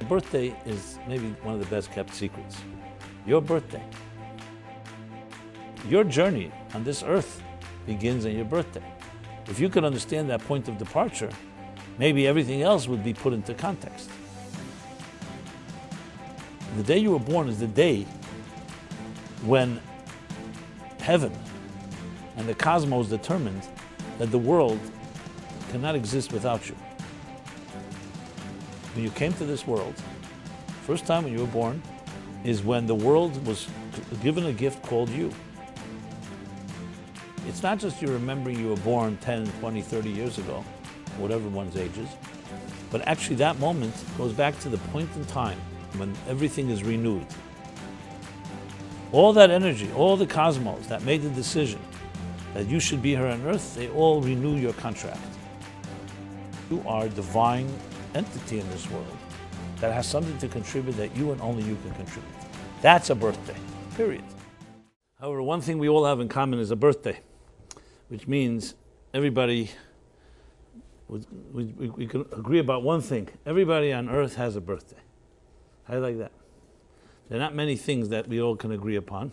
Birthday is maybe one of the best kept secrets. Your birthday. Your journey on this earth begins on your birthday. If you could understand that point of departure, maybe everything else would be put into context. The day you were born is the day when heaven and the cosmos determined that the world cannot exist without you. When you came to this world, first time when you were born, is when the world was given a gift called you. It's not just you remembering you were born 10, 20, 30 years ago, whatever one's age is, but actually that moment goes back to the point in time when everything is renewed. All that energy, all the cosmos that made the decision that you should be here on earth, they all renew your contract. You are a divine entity in this world that has something to contribute that you and only you can contribute. That's a birthday, period. However, one thing we all have in common is a birthday, which means everybody, we can agree about one thing. Everybody on earth has a birthday. How do you like that? There are not many things that we all can agree upon,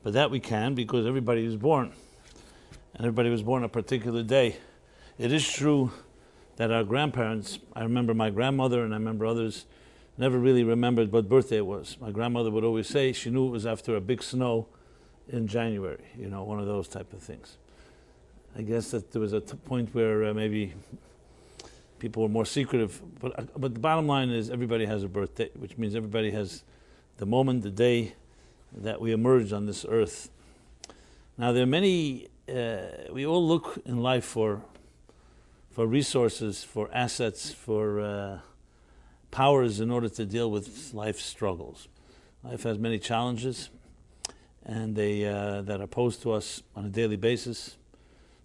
but that we can because everybody is born. And everybody was born a particular day. It is true that our grandparents, I remember my grandmother and I remember others, never really remembered what birthday it was. My grandmother would always say she knew it was after a big snow in January, you know, one of those type of things. I guess that there was a point where maybe people were more secretive, but the bottom line is everybody has a birthday, which means everybody has the moment, the day that we emerge on this earth. Now there are many, we all look in life for resources, for assets, for powers in order to deal with life's struggles. Life has many challenges and that are posed to us on a daily basis.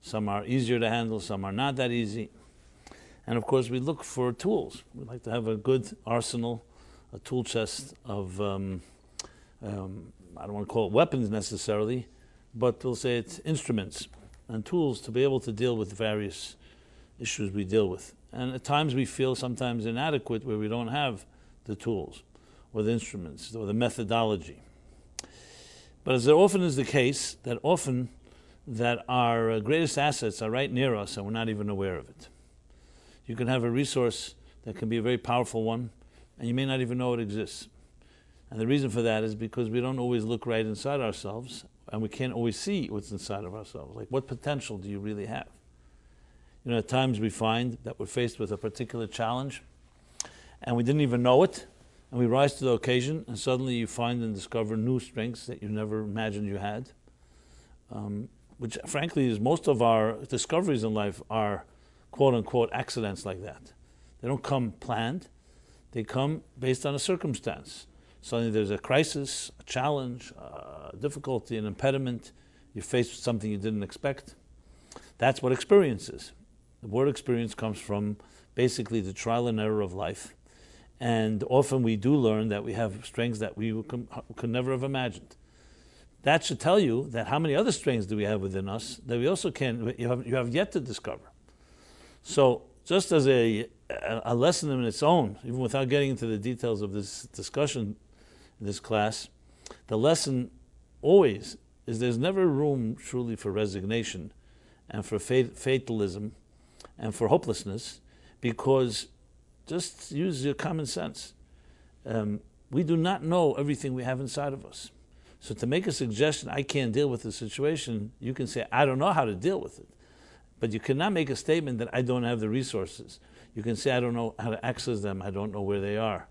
Some are easier to handle, some are not that easy. And of course we look for tools. We like to have a good arsenal, a tool chest of, I don't want to call it weapons necessarily, but we'll say it's instruments and tools to be able to deal with various issues we deal with. And at times we feel sometimes inadequate where we don't have the tools or the instruments or the methodology. But as it often is the case, that often that our greatest assets are right near us and we're not even aware of it. You can have a resource that can be a very powerful one and you may not even know it exists. And the reason for that is because we don't always look right inside ourselves and we can't always see what's inside of ourselves. Like, what potential do you really have? You know, at times we find that we're faced with a particular challenge and we didn't even know it, and we rise to the occasion and suddenly you find and discover new strengths that you never imagined you had, which frankly is most of our discoveries in life are quote-unquote accidents like that. They don't come planned, they come based on a circumstance. Suddenly there's a crisis, a challenge, a difficulty, an impediment, you're faced with something you didn't expect. That's what experience is. The word experience comes from basically the trial and error of life. And often we do learn that we have strengths that we could never have imagined. That should tell you that how many other strengths do we have within us that we also you have yet to discover. So just as a lesson in its own, even without getting into the details of this discussion in this class, the lesson always is there's never room truly for resignation and for fatalism and for hopelessness, because just use your common sense. We do not know everything we have inside of us. So to make a suggestion, I can't deal with the situation, you can say, I don't know how to deal with it. But you cannot make a statement that I don't have the resources. You can say, I don't know how to access them, I don't know where they are.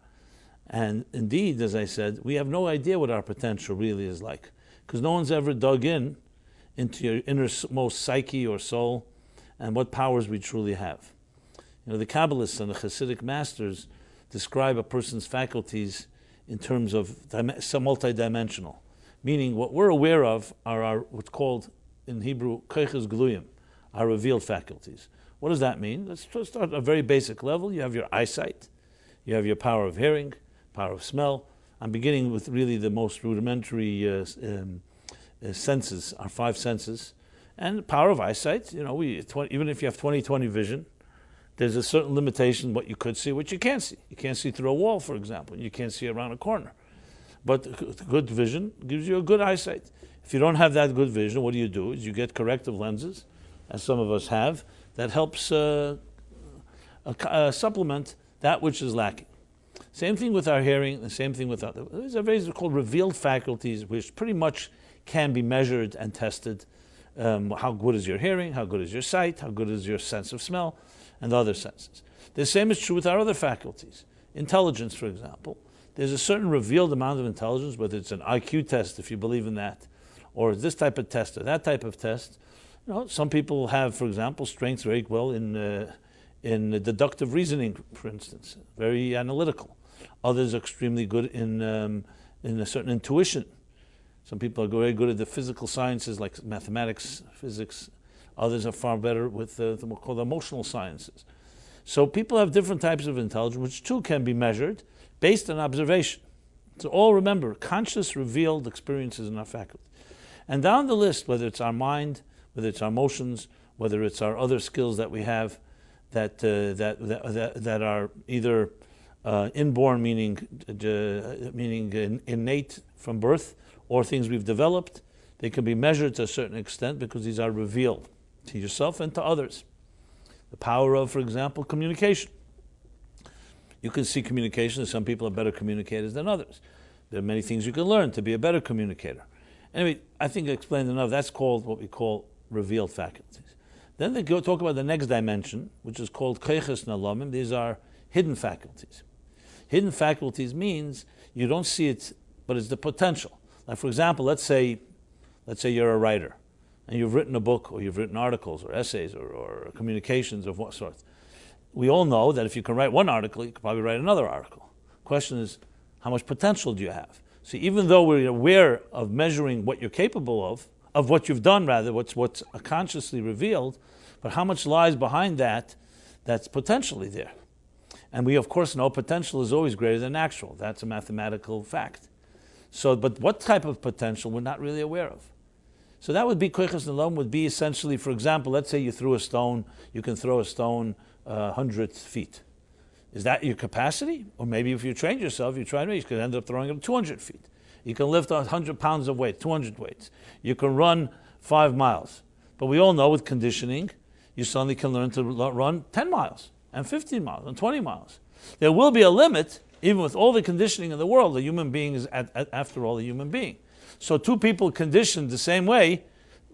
And indeed, as I said, we have no idea what our potential really is like, because no one's ever dug into your innermost psyche or soul and what powers we truly have. You know, the Kabbalists and the Hasidic masters describe a person's faculties in terms of multidimensional, meaning what we're aware of are our, what's called in Hebrew, koiches gluyim, our revealed faculties. What does that mean? Let's start at a very basic level. You have your eyesight, you have your power of hearing, power of smell. I'm beginning with really the most rudimentary senses, our five senses. And power of eyesight, you know, even if you have 20/20 vision, there's a certain limitation what you could see, what you can't see. You can't see through a wall, for example. You can't see around a corner. But good vision gives you a good eyesight. If you don't have that good vision, what do? Is you get corrective lenses, as some of us have, that helps supplement that which is lacking. Same thing with our hearing, the same thing with other. There's a very called revealed faculties, which pretty much can be measured and tested. How good is your hearing? How good is your sight? How good is your sense of smell? And the other senses. The same is true with our other faculties. Intelligence, for example. There's a certain revealed amount of intelligence, whether it's an IQ test, if you believe in that, or this type of test or that type of test. You know, some people have, for example, strengths very well in deductive reasoning, for instance, very analytical. Others are extremely good in a certain intuition. Some people are very good at the physical sciences like mathematics, physics. Others are far better with the what called emotional sciences. So people have different types of intelligence, which too can be measured based on observation. So all remember, conscious revealed experiences in our faculty. And down the list, whether it's our mind, whether it's our emotions, whether it's our other skills that we have that are either inborn, meaning innate from birth, or things we've developed, they can be measured to a certain extent because these are revealed to yourself and to others. The power of, for example, communication. You can see communication. Some people are better communicators than others. There are many things you can learn to be a better communicator. Anyway, I think I explained enough. That's called what we call revealed faculties. Then they go talk about the next dimension, which is called koiches nalamim. These are hidden faculties. Hidden faculties means you don't see it, but it's the potential. Like, for example, let's say you're a writer, and you've written a book, or you've written articles, or essays, or communications of what sort. We all know that if you can write one article, you can probably write another article. Question is, how much potential do you have? So even though we're aware of measuring what you're capable of what you've done rather, what's consciously revealed, but how much lies behind that that's potentially there? And we, of course, know potential is always greater than actual. That's a mathematical fact. So, but what type of potential we're not really aware of? So that would be koiches nalam, would be essentially, for example, let's say you threw a stone, you can throw a stone 100 feet. Is that your capacity? Or maybe if you trained yourself, you could end up throwing it 200 feet. You can lift 100 pounds of weight, 200 weights. You can run 5 miles. But we all know with conditioning, you suddenly can learn to run 10 miles, and 15 miles, and 20 miles. There will be a limit, even with all the conditioning in the world. A human being is, after all, a human being. So two people conditioned the same way,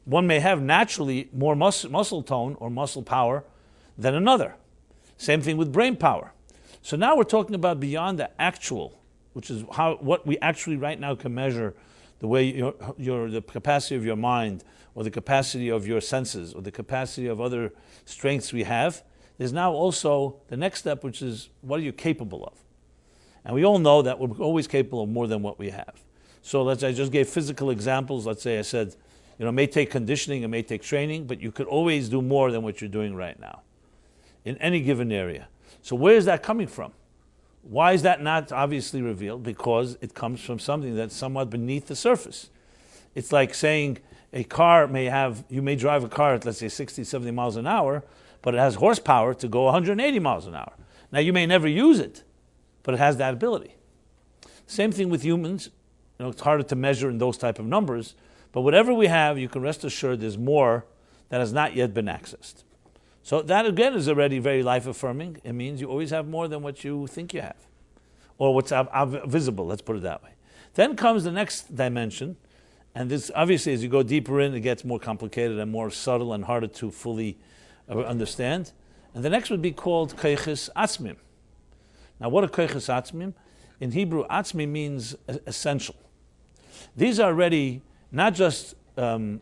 one may have naturally more muscle tone or muscle power than another. Same thing with brain power. So now we're talking about beyond the actual, which is what we actually right now can measure, the way the capacity of your mind, or the capacity of your senses, or the capacity of other strengths we have. There's now also the next step, which is what are you capable of? And we all know that we're always capable of more than what we have. So I just gave physical examples. Let's say I said, it may take conditioning, it may take training, but you could always do more than what you're doing right now in any given area. So where is that coming from? Why is that not obviously revealed? Because it comes from something that's somewhat beneath the surface. It's like saying you may drive a car at, let's say, 60, 70 miles an hour, but it has horsepower to go 180 miles an hour. Now, you may never use it, but it has that ability. Same thing with humans. It's harder to measure in those type of numbers, but whatever we have, you can rest assured there's more that has not yet been accessed. So that, again, is already very life-affirming. It means you always have more than what you think you have, or what's visible, let's put it that way. Then comes the next dimension, and this, obviously, as you go deeper in, it gets more complicated and more subtle and harder to fully understand. And the next would be called koiches atzmim. Now, what are koiches atzmim? In Hebrew, atzmi means essential. These are already not just hidden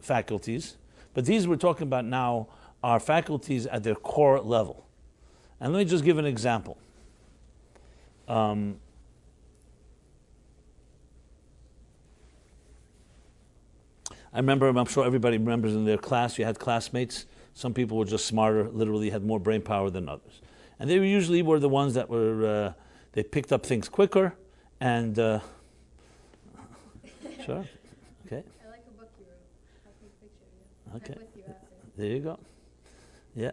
faculties, but these we're talking about now are faculties at their core level. And let me just give an example. I remember, I'm sure everybody remembers in their class, you had classmates. Some people were just smarter, literally had more brain power than others. And they usually were the ones that were, they picked up things quicker and, sure, okay. I like a book you wrote. I'll take a picture of you. Okay. I'm with you after. There you go. Yeah.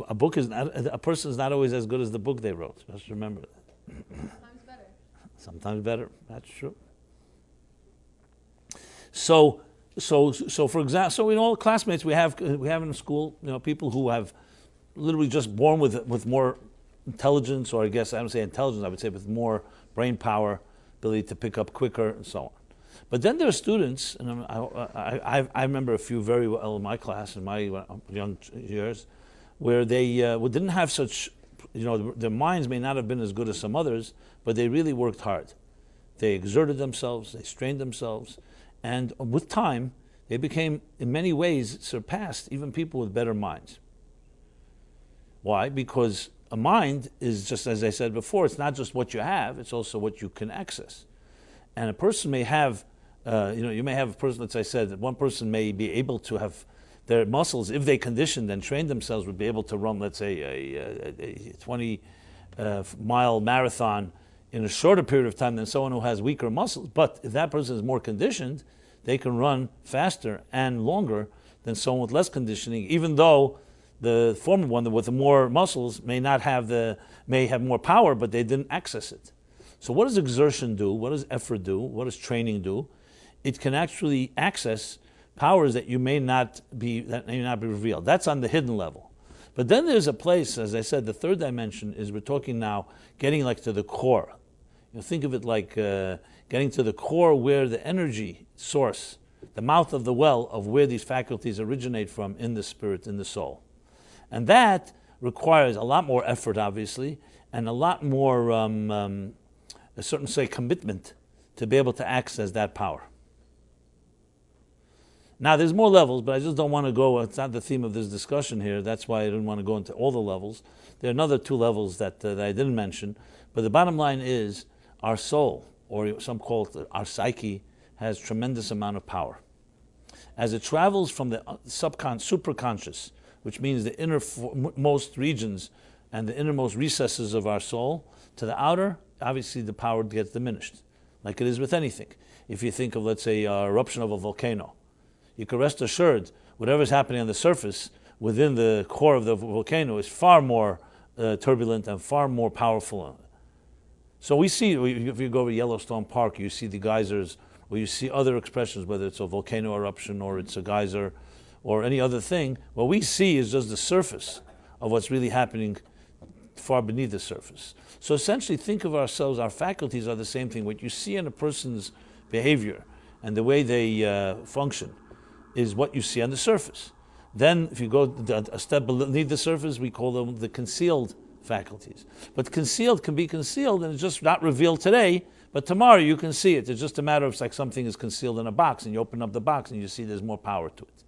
A book is not, a person is not always as good as the book they wrote. Just remember that. Sometimes better. Sometimes better. That's true. So for example, so in all classmates we have in school, people who have literally just born with more intelligence, or I guess I don't say intelligence, I would say with more brain power, ability to pick up quicker, and so on. But then there are students, and I remember a few very well in my class in my young years, where they didn't have such, their minds may not have been as good as some others, but they really worked hard. They exerted themselves, they strained themselves, and with time, they became, in many ways, surpassed even people with better minds. Why? Because a mind is, just as I said before, it's not just what you have, it's also what you can access. And a person may have, you may have a person, as I said, that one person may be able to have their muscles, if they conditioned and trained themselves, would be able to run, let's say, a 20-mile marathon in a shorter period of time than someone who has weaker muscles. But if that person is more conditioned, they can run faster and longer than someone with less conditioning, even though the former one with the more muscles may have more power, but they didn't access it. So what does exertion do? What does effort do? What does training do? It can actually access powers that may not be revealed. That's on the hidden level. But then there's a place, as I said, the third dimension is we're talking now getting like to the core. Think of it like getting to the core where the energy source, the mouth of the well of where these faculties originate from in the spirit, in the soul. And that requires a lot more effort, obviously, and a lot more, a certain, say, commitment to be able to access that power. Now, there's more levels, but I just don't want to go, it's not the theme of this discussion here, that's why I didn't want to go into all the levels. There are another two levels that I didn't mention, but the bottom line is our soul, or some call it our psyche, has tremendous amount of power. As it travels from the superconscious, which means the innermost regions and the innermost recesses of our soul, to the outer, obviously the power gets diminished, like it is with anything. If you think of, let's say, an eruption of a volcano, you can rest assured whatever's happening on the surface within the core of the volcano is far more turbulent and far more powerful. So we see, if you go to Yellowstone Park, you see the geysers, or you see other expressions, whether it's a volcano eruption or it's a geyser or any other thing. What we see is just the surface of what's really happening far beneath the surface. So essentially, think of ourselves, our faculties are the same thing. What you see in a person's behavior and the way they function is what you see on the surface. Then, if you go a step beneath the surface, we call them the concealed faculties. But concealed can be concealed, and it's just not revealed today, but tomorrow you can see it. It's just a matter of, it's like something is concealed in a box, and you open up the box and you see there's more power to it.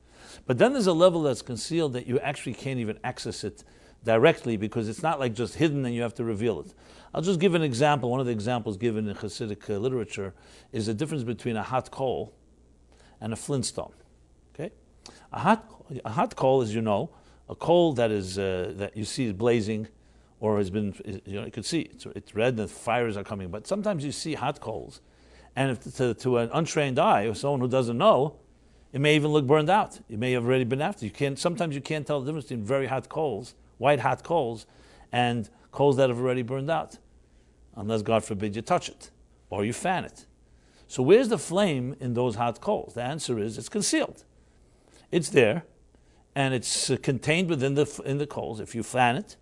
But then there's a level that's concealed that you actually can't even access it directly, because it's not like just hidden and you have to reveal it. I'll just give an example. One of the examples given in Hasidic literature is the difference between a hot coal and a flintstone. Okay, a hot coal, as you know, a coal that is that you see is blazing, or has been, you could see it's red and the fires are coming. But sometimes you see hot coals, and if to an untrained eye or someone who doesn't know, it may even look burned out. It may have already been after. Sometimes you can't tell the difference between very hot coals, white hot coals, and coals that have already burned out, unless, God forbid, you touch it or you fan it. So where's the flame in those hot coals? The answer is it's concealed. It's there, and it's contained within the coals. If you fan it,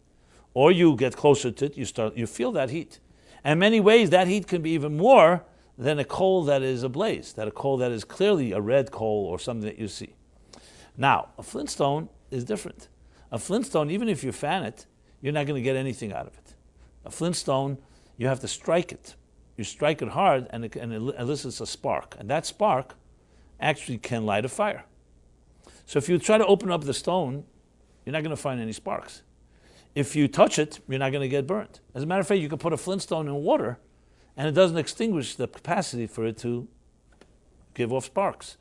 or you get closer to it, you feel that heat. And in many ways, that heat can be even more than a coal that is ablaze, that a coal that is clearly a red coal or something that you see. Now, a flintstone is different. A flintstone, even if you fan it, you're not going to get anything out of it. A flintstone, you have to strike it. You strike it hard, and it elicits a spark. And that spark actually can light a fire. So if you try to open up the stone, you're not going to find any sparks. If you touch it, you're not going to get burnt. As a matter of fact, you can put a flintstone in water, and it doesn't extinguish the capacity for it to give off sparks.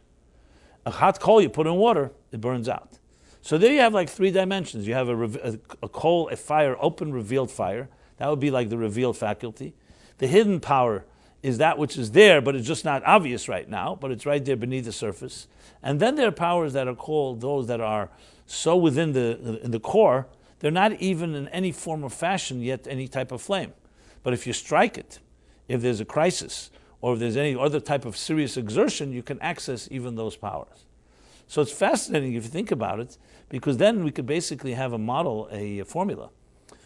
A hot coal you put in water, it burns out. So there you have like three dimensions. You have a coal, a fire, open, revealed fire. That would be like the revealed faculty. The hidden power is that which is there, but it's just not obvious right now, but it's right there beneath the surface. And then there are powers that are called those that are so within in the core, they're not even in any form or fashion yet any type of flame. But if you strike it, if there's a crisis, or if there's any other type of serious exertion, you can access even those powers. So it's fascinating if you think about it, because then we could basically have a model, a formula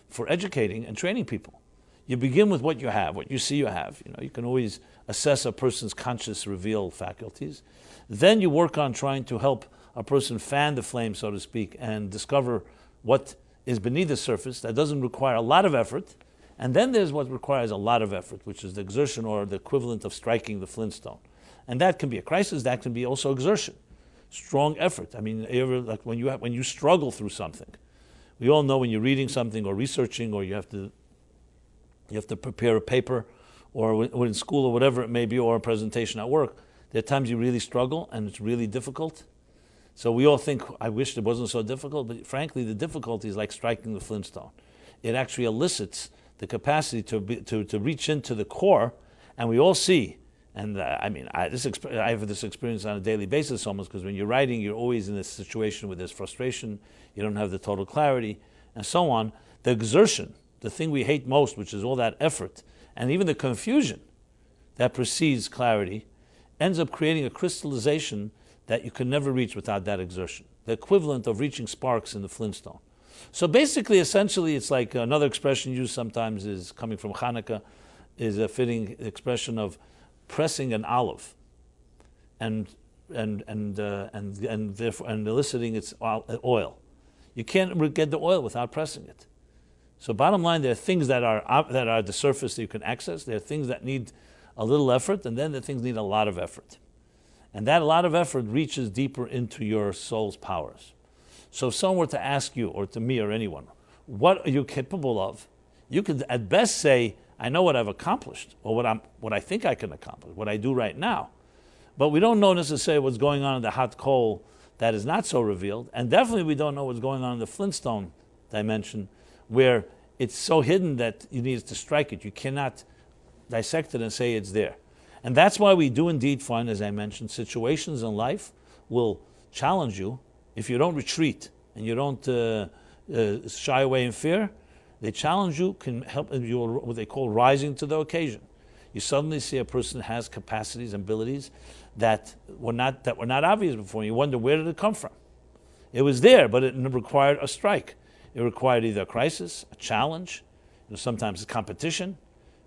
for educating and training people. You begin with what you have, what you see you have. You can always assess a person's conscious reveal faculties. Then you work on trying to help a person fan the flame, so to speak, and discover what is beneath the surface. That doesn't require a lot of effort. And then there's what requires a lot of effort, which is the exertion, or the equivalent of striking the flintstone. And that can be a crisis, that can be also exertion. Strong effort. I mean, like when you struggle through something. We all know when you're reading something or researching, or you have to prepare a paper, or in school or whatever it may be, or a presentation at work, there are times you really struggle and it's really difficult. So we all think, I wish it wasn't so difficult, but frankly the difficulty is like striking the flintstone. It actually elicits the capacity to reach into the core, and we all see, and I have this experience on a daily basis almost, because when you're writing, you're always in a situation where there's frustration, you don't have the total clarity, and so on. The exertion, the thing we hate most, which is all that effort, and even the confusion that precedes clarity, ends up creating a crystallization that you can never reach without that exertion. The equivalent of reaching sparks in the flintstone. So basically, essentially, it's like another expression used sometimes is coming from Hanukkah, is a fitting expression of pressing an olive, and therefore eliciting its oil. You can't get the oil without pressing it. So bottom line, there are things that are at the surface that you can access. There are things that need a little effort, and then the things need a lot of effort. And that a lot of effort reaches deeper into your soul's powers. So if someone were to ask you, or to me or anyone, what are you capable of? You could at best say, I know what I've accomplished, or what I think I can accomplish, what I do right now. But we don't know necessarily what's going on in the hot coal that is not so revealed, and definitely we don't know what's going on in the flintstone dimension, where it's so hidden that you need to strike it. You cannot dissect it and say it's there. And that's why we do indeed find, as I mentioned, situations in life will challenge you. If you don't retreat and you don't shy away in fear, they challenge you, can help you, what they call rising to the occasion. You suddenly see a person has capacities and abilities that were not obvious before. You wonder, where did it come from? It was there, but it required a strike. It required either a crisis, a challenge, sometimes a competition.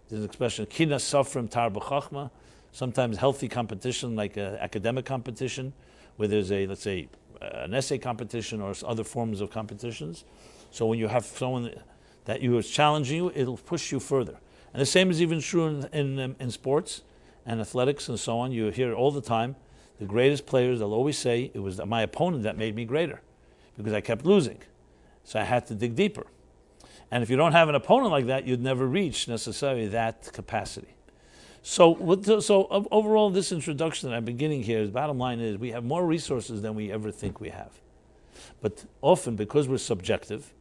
There's an expression, kina sofrim tar b'chachma, sometimes healthy competition, like academic competition, where there's let's say, an essay competition or other forms of competitions. So when you have someone that you is challenging you, it'll push you further. And the same is even true in sports and athletics and so on. You hear it all the time. The greatest players, they'll always say, it was my opponent that made me greater, because I kept losing. So I had to dig deeper. And if you don't have an opponent like that, you'd never reach necessarily that capacity. So overall, this introduction that I'm beginning here, the bottom line is we have more resources than we ever think we have. But often, because we're subjective,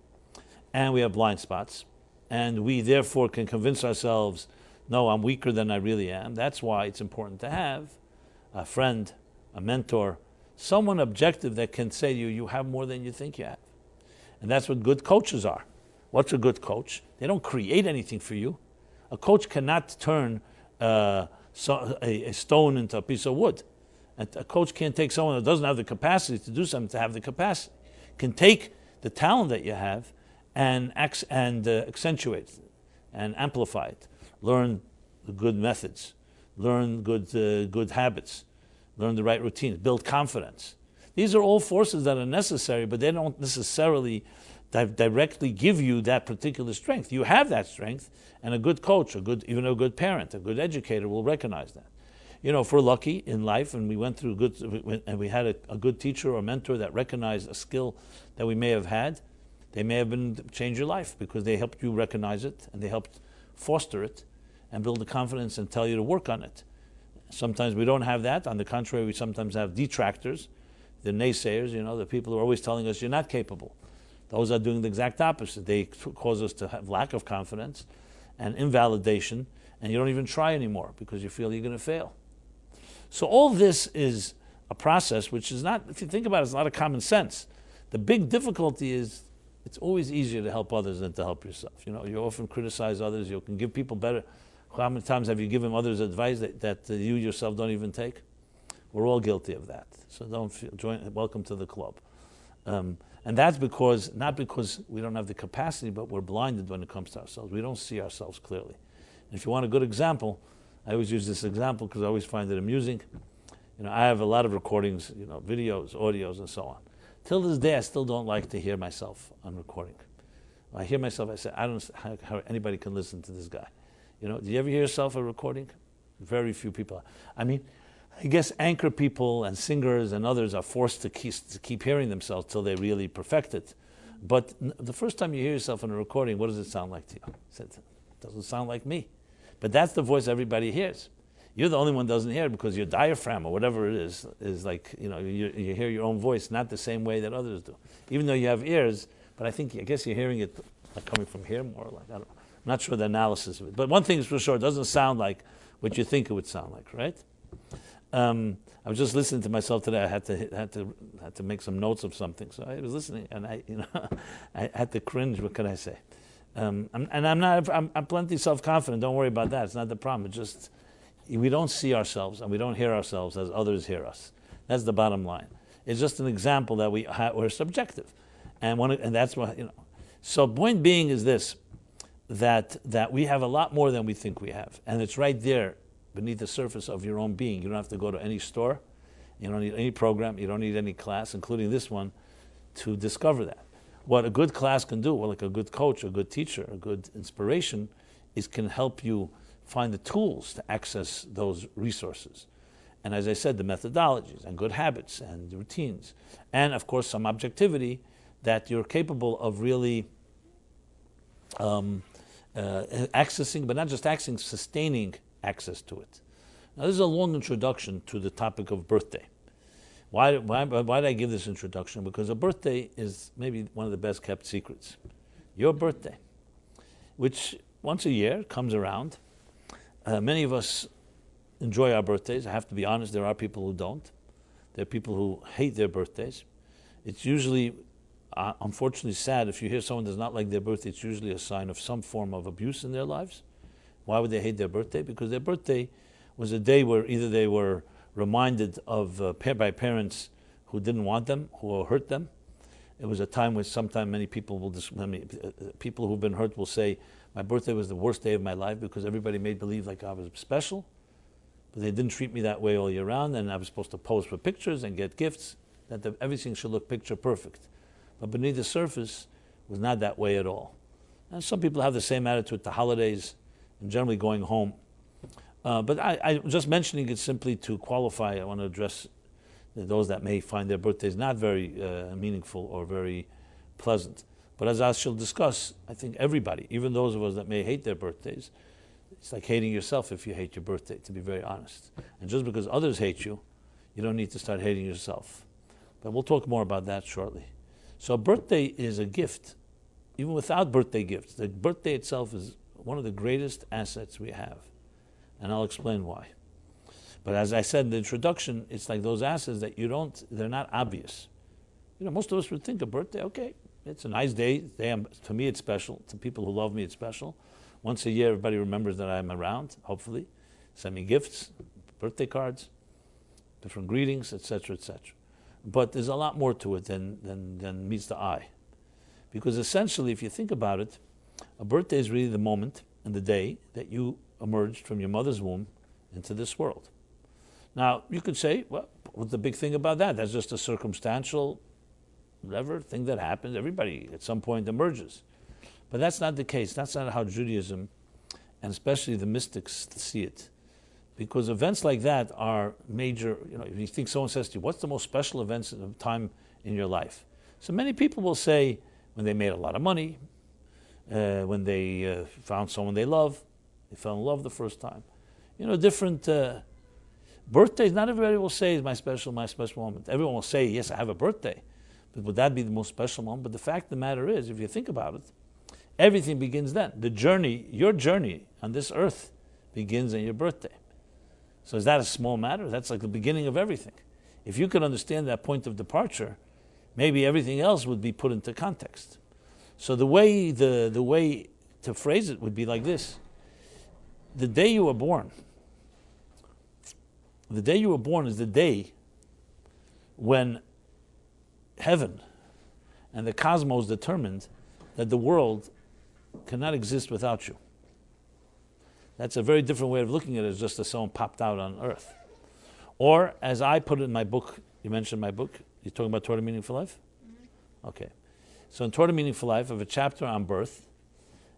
and we have blind spots, and we therefore can convince ourselves, no, I'm weaker than I really am. That's why it's important to have a friend, a mentor, someone objective that can say to you, you have more than you think you have. And that's what good coaches are. What's a good coach? They don't create anything for you. A coach cannot turn a stone into a piece of wood. A coach can't take someone that doesn't have the capacity to do something to have the capacity. Can take the talent that you have and accentuate it and amplify it. Learn the good methods. Learn good habits. Learn the right routines. Build confidence. These are all forces that are necessary, but they don't necessarily directly give you that particular strength. You have that strength, and a good coach, even a good parent, a good educator will recognize that. If we're lucky in life and we went through and we had a good teacher or mentor that recognized a skill that we may have had, they may have changed your life because they helped you recognize it and they helped foster it and build the confidence and tell you to work on it. Sometimes we don't have that. On the contrary, we sometimes have detractors, the naysayers, the people who are always telling us you're not capable. Those are doing the exact opposite. They cause us to have lack of confidence and invalidation, and you don't even try anymore because you feel you're going to fail. So all this is a process which is not, if you think about it, it's a lot of common sense. The big difficulty is it's always easier to help others than to help yourself. You often criticize others. You can give people better. How many times have you given others advice that you yourself don't even take? We're all guilty of that. So don't welcome to the club. And that's not because we don't have the capacity, but we're blinded when it comes to ourselves. We don't see ourselves clearly. And if you want a good example, I always use this example because I always find it amusing. I have a lot of recordings, videos, audios, and so on. Till this day, I still don't like to hear myself on recording. When I hear myself, I say, I don't know how anybody can listen to this guy. Do you ever hear yourself a recording? Very few people. I guess anchor people and singers and others are forced to keep hearing themselves till they really perfect it. But the first time you hear yourself in a recording, what does it sound like to you? It doesn't sound like me. But that's the voice everybody hears. You're the only one who doesn't hear it because your diaphragm or whatever it is like, you hear your own voice not the same way that others do. Even though you have ears, but I guess you're hearing it like coming from here more. Like, I don't know. I'm not sure the analysis of it. But one thing is for sure, it doesn't sound like what you think it would sound like, right? I was just listening to myself today. I had to make some notes of something. So I was listening, and I had to cringe. What can I say? I'm plenty self-confident. Don't worry about that. It's not the problem. It's just we don't see ourselves and we don't hear ourselves as others hear us. That's the bottom line. It's just an example that we're subjective, and that's what So point being is this: that we have a lot more than we think we have, and it's right there beneath the surface of your own being. You don't have to go to any store. You don't need any program. You don't need any class, including this one, to discover that. What a good class can do, like a good coach, a good teacher, a good inspiration, can help you find the tools to access those resources. And as I said, the methodologies and good habits and routines. And of course, some objectivity that you're capable of really accessing, but not just accessing, sustaining access to it. Now, this is a long introduction to the topic of birthday. Why did I give this introduction? Because a birthday is maybe one of the best kept secrets. Your birthday, which once a year comes around. Many of us enjoy our birthdays. I have to be honest, there are people who don't. There are people who hate their birthdays. It's usually, unfortunately, sad. If you hear someone does not like their birthday, it's usually a sign of some form of abuse in their lives. Why would they hate their birthday? Because their birthday was a day where either they were reminded of by parents who didn't want them, who hurt them. It was a time when sometimes many people people who've been hurt will say, my birthday was the worst day of my life because everybody made believe like I was special, but they didn't treat me that way all year round, and I was supposed to pose for pictures and get gifts, that everything should look picture perfect. But beneath the surface it was not that way at all. And some people have the same attitude to holidays and generally going home. But I just mentioning it simply to qualify. I want to address those that may find their birthdays not very meaningful or very pleasant. But as I shall discuss, I think everybody, even those of us that may hate their birthdays, it's like hating yourself if you hate your birthday, to be very honest. And just because others hate you, you don't need to start hating yourself. But we'll talk more about that shortly. So a birthday is a gift. Even without birthday gifts, the birthday itself is one of the greatest assets we have. And I'll explain why. But as I said in the introduction, it's like those assets that they're not obvious. Most of us would think a birthday, okay, it's a nice day. To me, it's special. To people who love me, it's special. Once a year, everybody remembers that I'm around, hopefully. Send me gifts, birthday cards, different greetings, etc., etc. But there's a lot more to it than meets the eye. Because essentially, if you think about it, a birthday is really the moment and the day that you emerged from your mother's womb into this world. Now, you could say, well, what's the big thing about that? That's just a circumstantial, whatever thing that happens. Everybody at some point emerges. But that's not the case. That's not how Judaism, and especially the mystics, see it. Because events like that are major. If you think someone says to you, what's the most special events of time in your life? So many people will say when they made a lot of money, when they found someone they love, they fell in love the first time. Different birthdays. Not everybody will say is my special moment. Everyone will say, yes, I have a birthday. But would that be the most special moment? But the fact of the matter is, if you think about it, everything begins then. The journey, your journey on this earth begins on your birthday. So is that a small matter? That's like the beginning of everything. If you can understand that point of departure, maybe everything else would be put into context. So the way to phrase it would be like this: the day you were born. The day you were born is the day when heaven and the cosmos determined that the world cannot exist without you. That's a very different way of looking at it, as just as someone popped out on earth. Or, as I put it in my book, you mentioned my book, you're talking about Torah Meaning for Life? Mm-hmm. Okay. So in Torah Meaning for Life, I have a chapter on birth,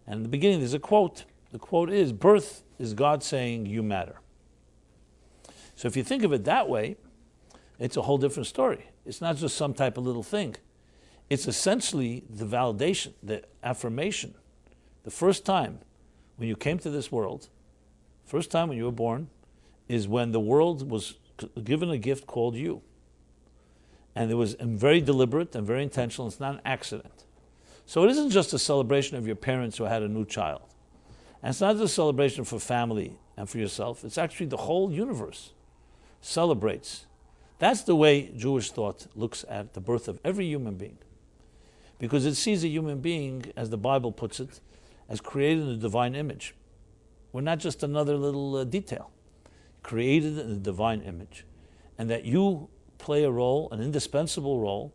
and in the beginning there's a quote. The quote is, birth is God saying, you matter. So if you think of it that way, it's a whole different story. It's not just some type of little thing. It's essentially the validation, the affirmation. The first time when you came to this world, first time when you were born, is when the world was given a gift called you. And it was very deliberate and very intentional. It's not an accident. So it isn't just a celebration of your parents who had a new child. And it's not just a celebration for family and for yourself. It's actually the whole universe celebrates. That's the way Jewish thought looks at the birth of every human being. Because it sees a human being, as the Bible puts it, as created in the divine image. We're not just another little detail. Created in the divine image. And that you play a role, an indispensable role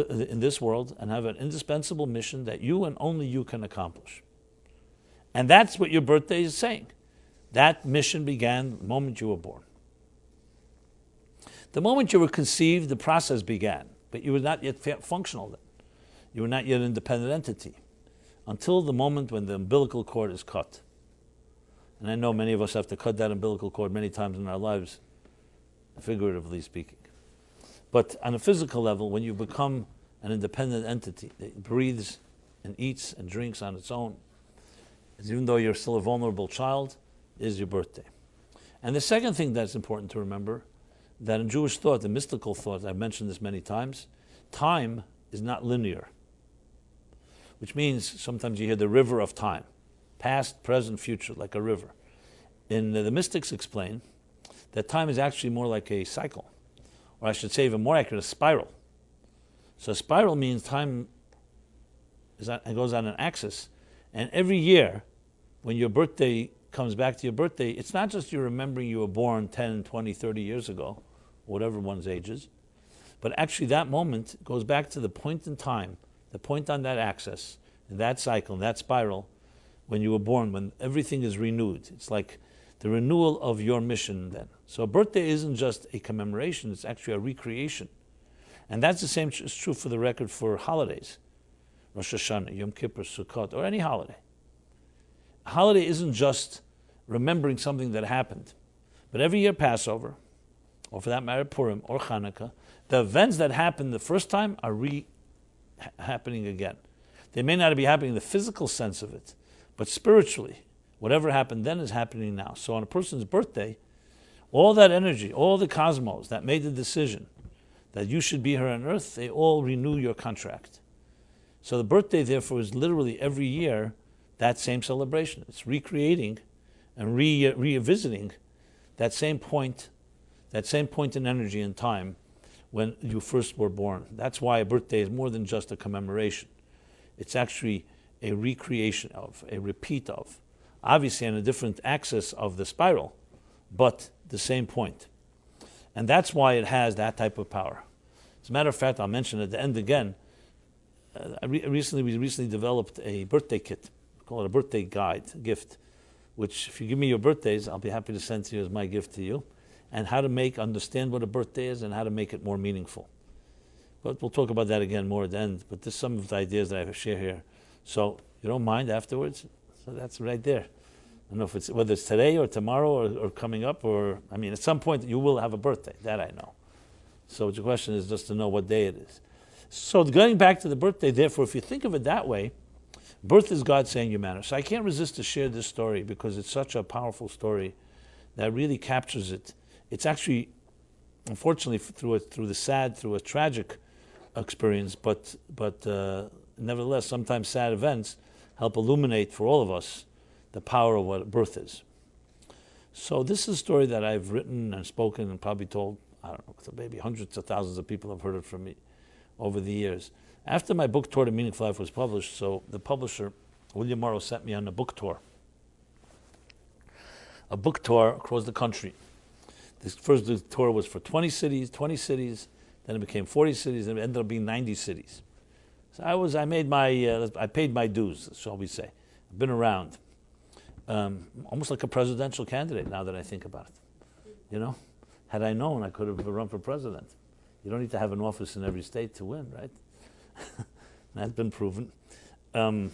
in this world, and have an indispensable mission that you and only you can accomplish. And that's what your birthday is saying. That mission began the moment you were born. The moment you were conceived, the process began, but you were not yet functional then. You were not yet an independent entity until the moment when the umbilical cord is cut. And I know many of us have to cut that umbilical cord many times in our lives, figuratively speaking. But on a physical level, when you become an independent entity that breathes and eats and drinks on its own, even though you're still a vulnerable child, is your birthday. And the second thing that's important to remember, that in Jewish thought, the mystical thought, I've mentioned this many times, time is not linear. Which means sometimes you hear the river of time, past, present, future, like a river. And the mystics explain that time is actually more like a cycle, or I should say even more accurate, a spiral. So a spiral means time goes on an axis, and every year, when your birthday comes back to your birthday, it's not just you remembering you were born 10, 20, 30 years ago, whatever one's age is, but actually that moment goes back to the point in time, the point on that axis, in that cycle, in that spiral, when you were born, when everything is renewed. It's like the renewal of your mission then. So a birthday isn't just a commemoration, it's actually a recreation. And that's the same is true for the record for holidays. Rosh Hashanah, Yom Kippur, Sukkot, or any holiday. A holiday isn't just remembering something that happened. But every year Passover, or for that matter Purim or Hanukkah, the events that happened the first time are happening again. They may not be happening in the physical sense of it, but spiritually, whatever happened then is happening now. So on a person's birthday, all that energy, all the cosmos that made the decision that you should be here on earth, they all renew your contract. So the birthday, therefore, is literally every year that same celebration. It's recreating and revisiting that same point in energy and time when you first were born. That's why a birthday is more than just a commemoration. It's actually a recreation of, a repeat of, obviously on a different axis of the spiral, but the same point. And that's why it has that type of power. As a matter of fact, I'll mention at the end again, we recently developed a birthday kit, we call it a birthday guide, gift, which if you give me your birthdays, I'll be happy to send to you as my gift to you, and how to understand what a birthday is and how to make it more meaningful. But we'll talk about that again more at the end, but there's some of the ideas that I share here. So you don't mind afterwards? So that's right there. I don't know if it's whether it's today or tomorrow or coming up, or at some point you will have a birthday, that I know. So the question is just to know what day it is. So going back to the birthday, therefore, if you think of it that way, birth is God saying you matter. So I can't resist to share this story because it's such a powerful story that really captures it. It's actually, unfortunately, through a tragic experience, but nevertheless, sometimes sad events help illuminate for all of us the power of what birth is. So this is a story that I've written and spoken and probably told, I don't know, maybe hundreds of thousands of people have heard it from me. over the years. After my book Tour to Meaningful Life was published, so the publisher, William Morrow, sent me on a book tour across the country. This first tour was for 20 cities, then it became 40 cities, and it ended up being 90 cities. So I paid my dues, shall we say. I've been around, almost like a presidential candidate now that I think about it. You know, had I known, I could have run for president. You don't need to have an office in every state to win, right? That's been proven. I'm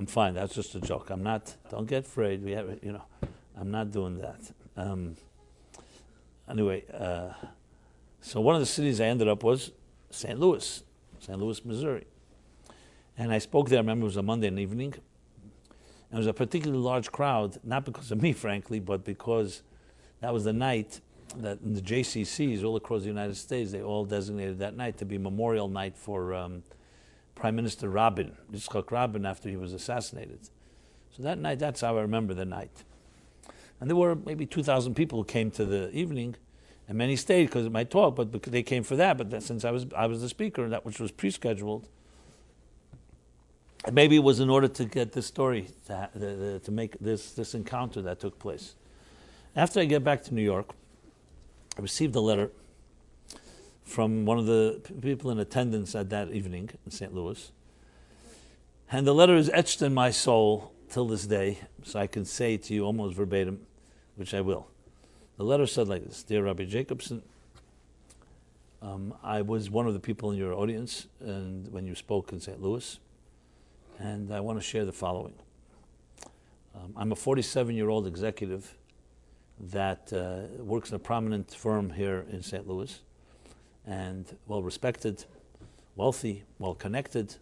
fine. That's just a joke. I'm not. Don't get afraid. I'm not doing that. Anyway, so one of the cities I ended up was St. Louis, Missouri. And I spoke there, I remember it was a Monday evening. And it was a particularly large crowd, not because of me, frankly, but because that was the night that in the JCCs all across the United States, they all designated that night to be Memorial Night for Prime Minister Rabin, Yitzhak Rabin, after he was assassinated. So that night, that's how I remember the night. And there were maybe 2,000 people who came to the evening, and many stayed because of my talk, but because they came for that. But since I was the speaker, that which was pre-scheduled, and maybe it was in order to get this story, to make this encounter that took place. After I get back to New York, I received a letter from one of the people in attendance at that evening in St. Louis. And the letter is etched in my soul till this day, so I can say it to you almost verbatim, which I will. The letter said like this: Dear Rabbi Jacobson, I was one of the people in your audience and when you spoke in St. Louis, and I want to share the following. I'm a 47-year-old executive that works in a prominent firm here in St. Louis, and well-respected, wealthy, well-connected.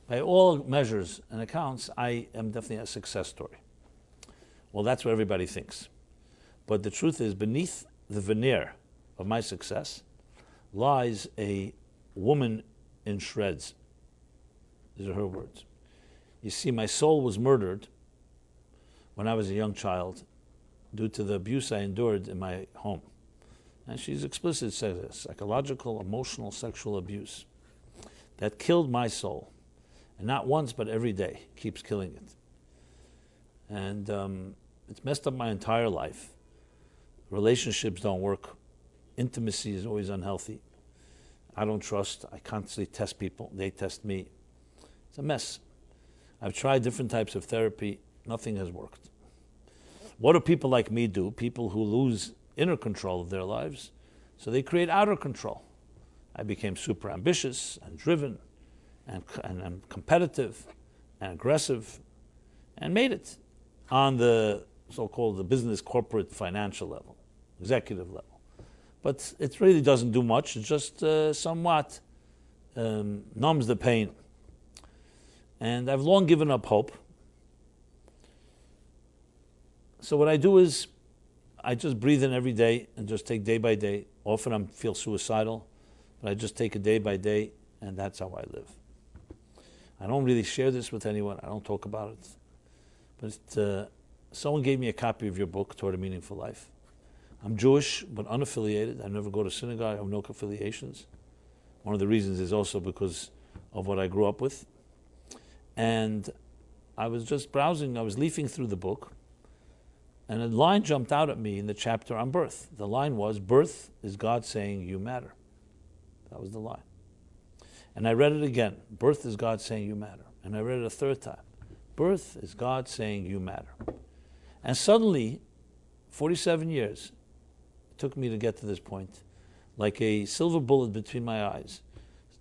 By all measures and accounts, I am definitely a success story. Well, that's what everybody thinks. But the truth is, beneath the veneer of my success lies a woman in shreds. These are her words. You see, my soul was murdered when I was a young child due to the abuse I endured in my home. And she's explicit, says this: psychological, emotional, sexual abuse that killed my soul. And not once, but every day, keeps killing it. And it's messed up my entire life. Relationships don't work. Intimacy is always unhealthy. I don't trust. I constantly test people. They test me. It's a mess. I've tried different types of therapy. Nothing has worked. What do people like me do? People who lose inner control of their lives, so they create outer control. I became super ambitious and driven and competitive and aggressive and made it on the so-called the business, corporate, financial level, executive level. But it really doesn't do much. It just somewhat numbs the pain. And I've long given up hope. So what I do is I just breathe in every day and just take day by day. Often I feel suicidal, but I just take it day by day, and that's how I live. I don't really share this with anyone. I don't talk about it. But someone gave me a copy of your book, Toward a Meaningful Life. I'm Jewish, but unaffiliated. I never go to synagogue. I have no affiliations. One of the reasons is also because of what I grew up with. And I was just browsing. I was leafing through the book, and a line jumped out at me in the chapter on birth. The line was, birth is God saying you matter. That was the line. And I read it again. Birth is God saying you matter. And I read it a third time. Birth is God saying you matter. And suddenly, 47 years it took me to get to this point. Like a silver bullet between my eyes,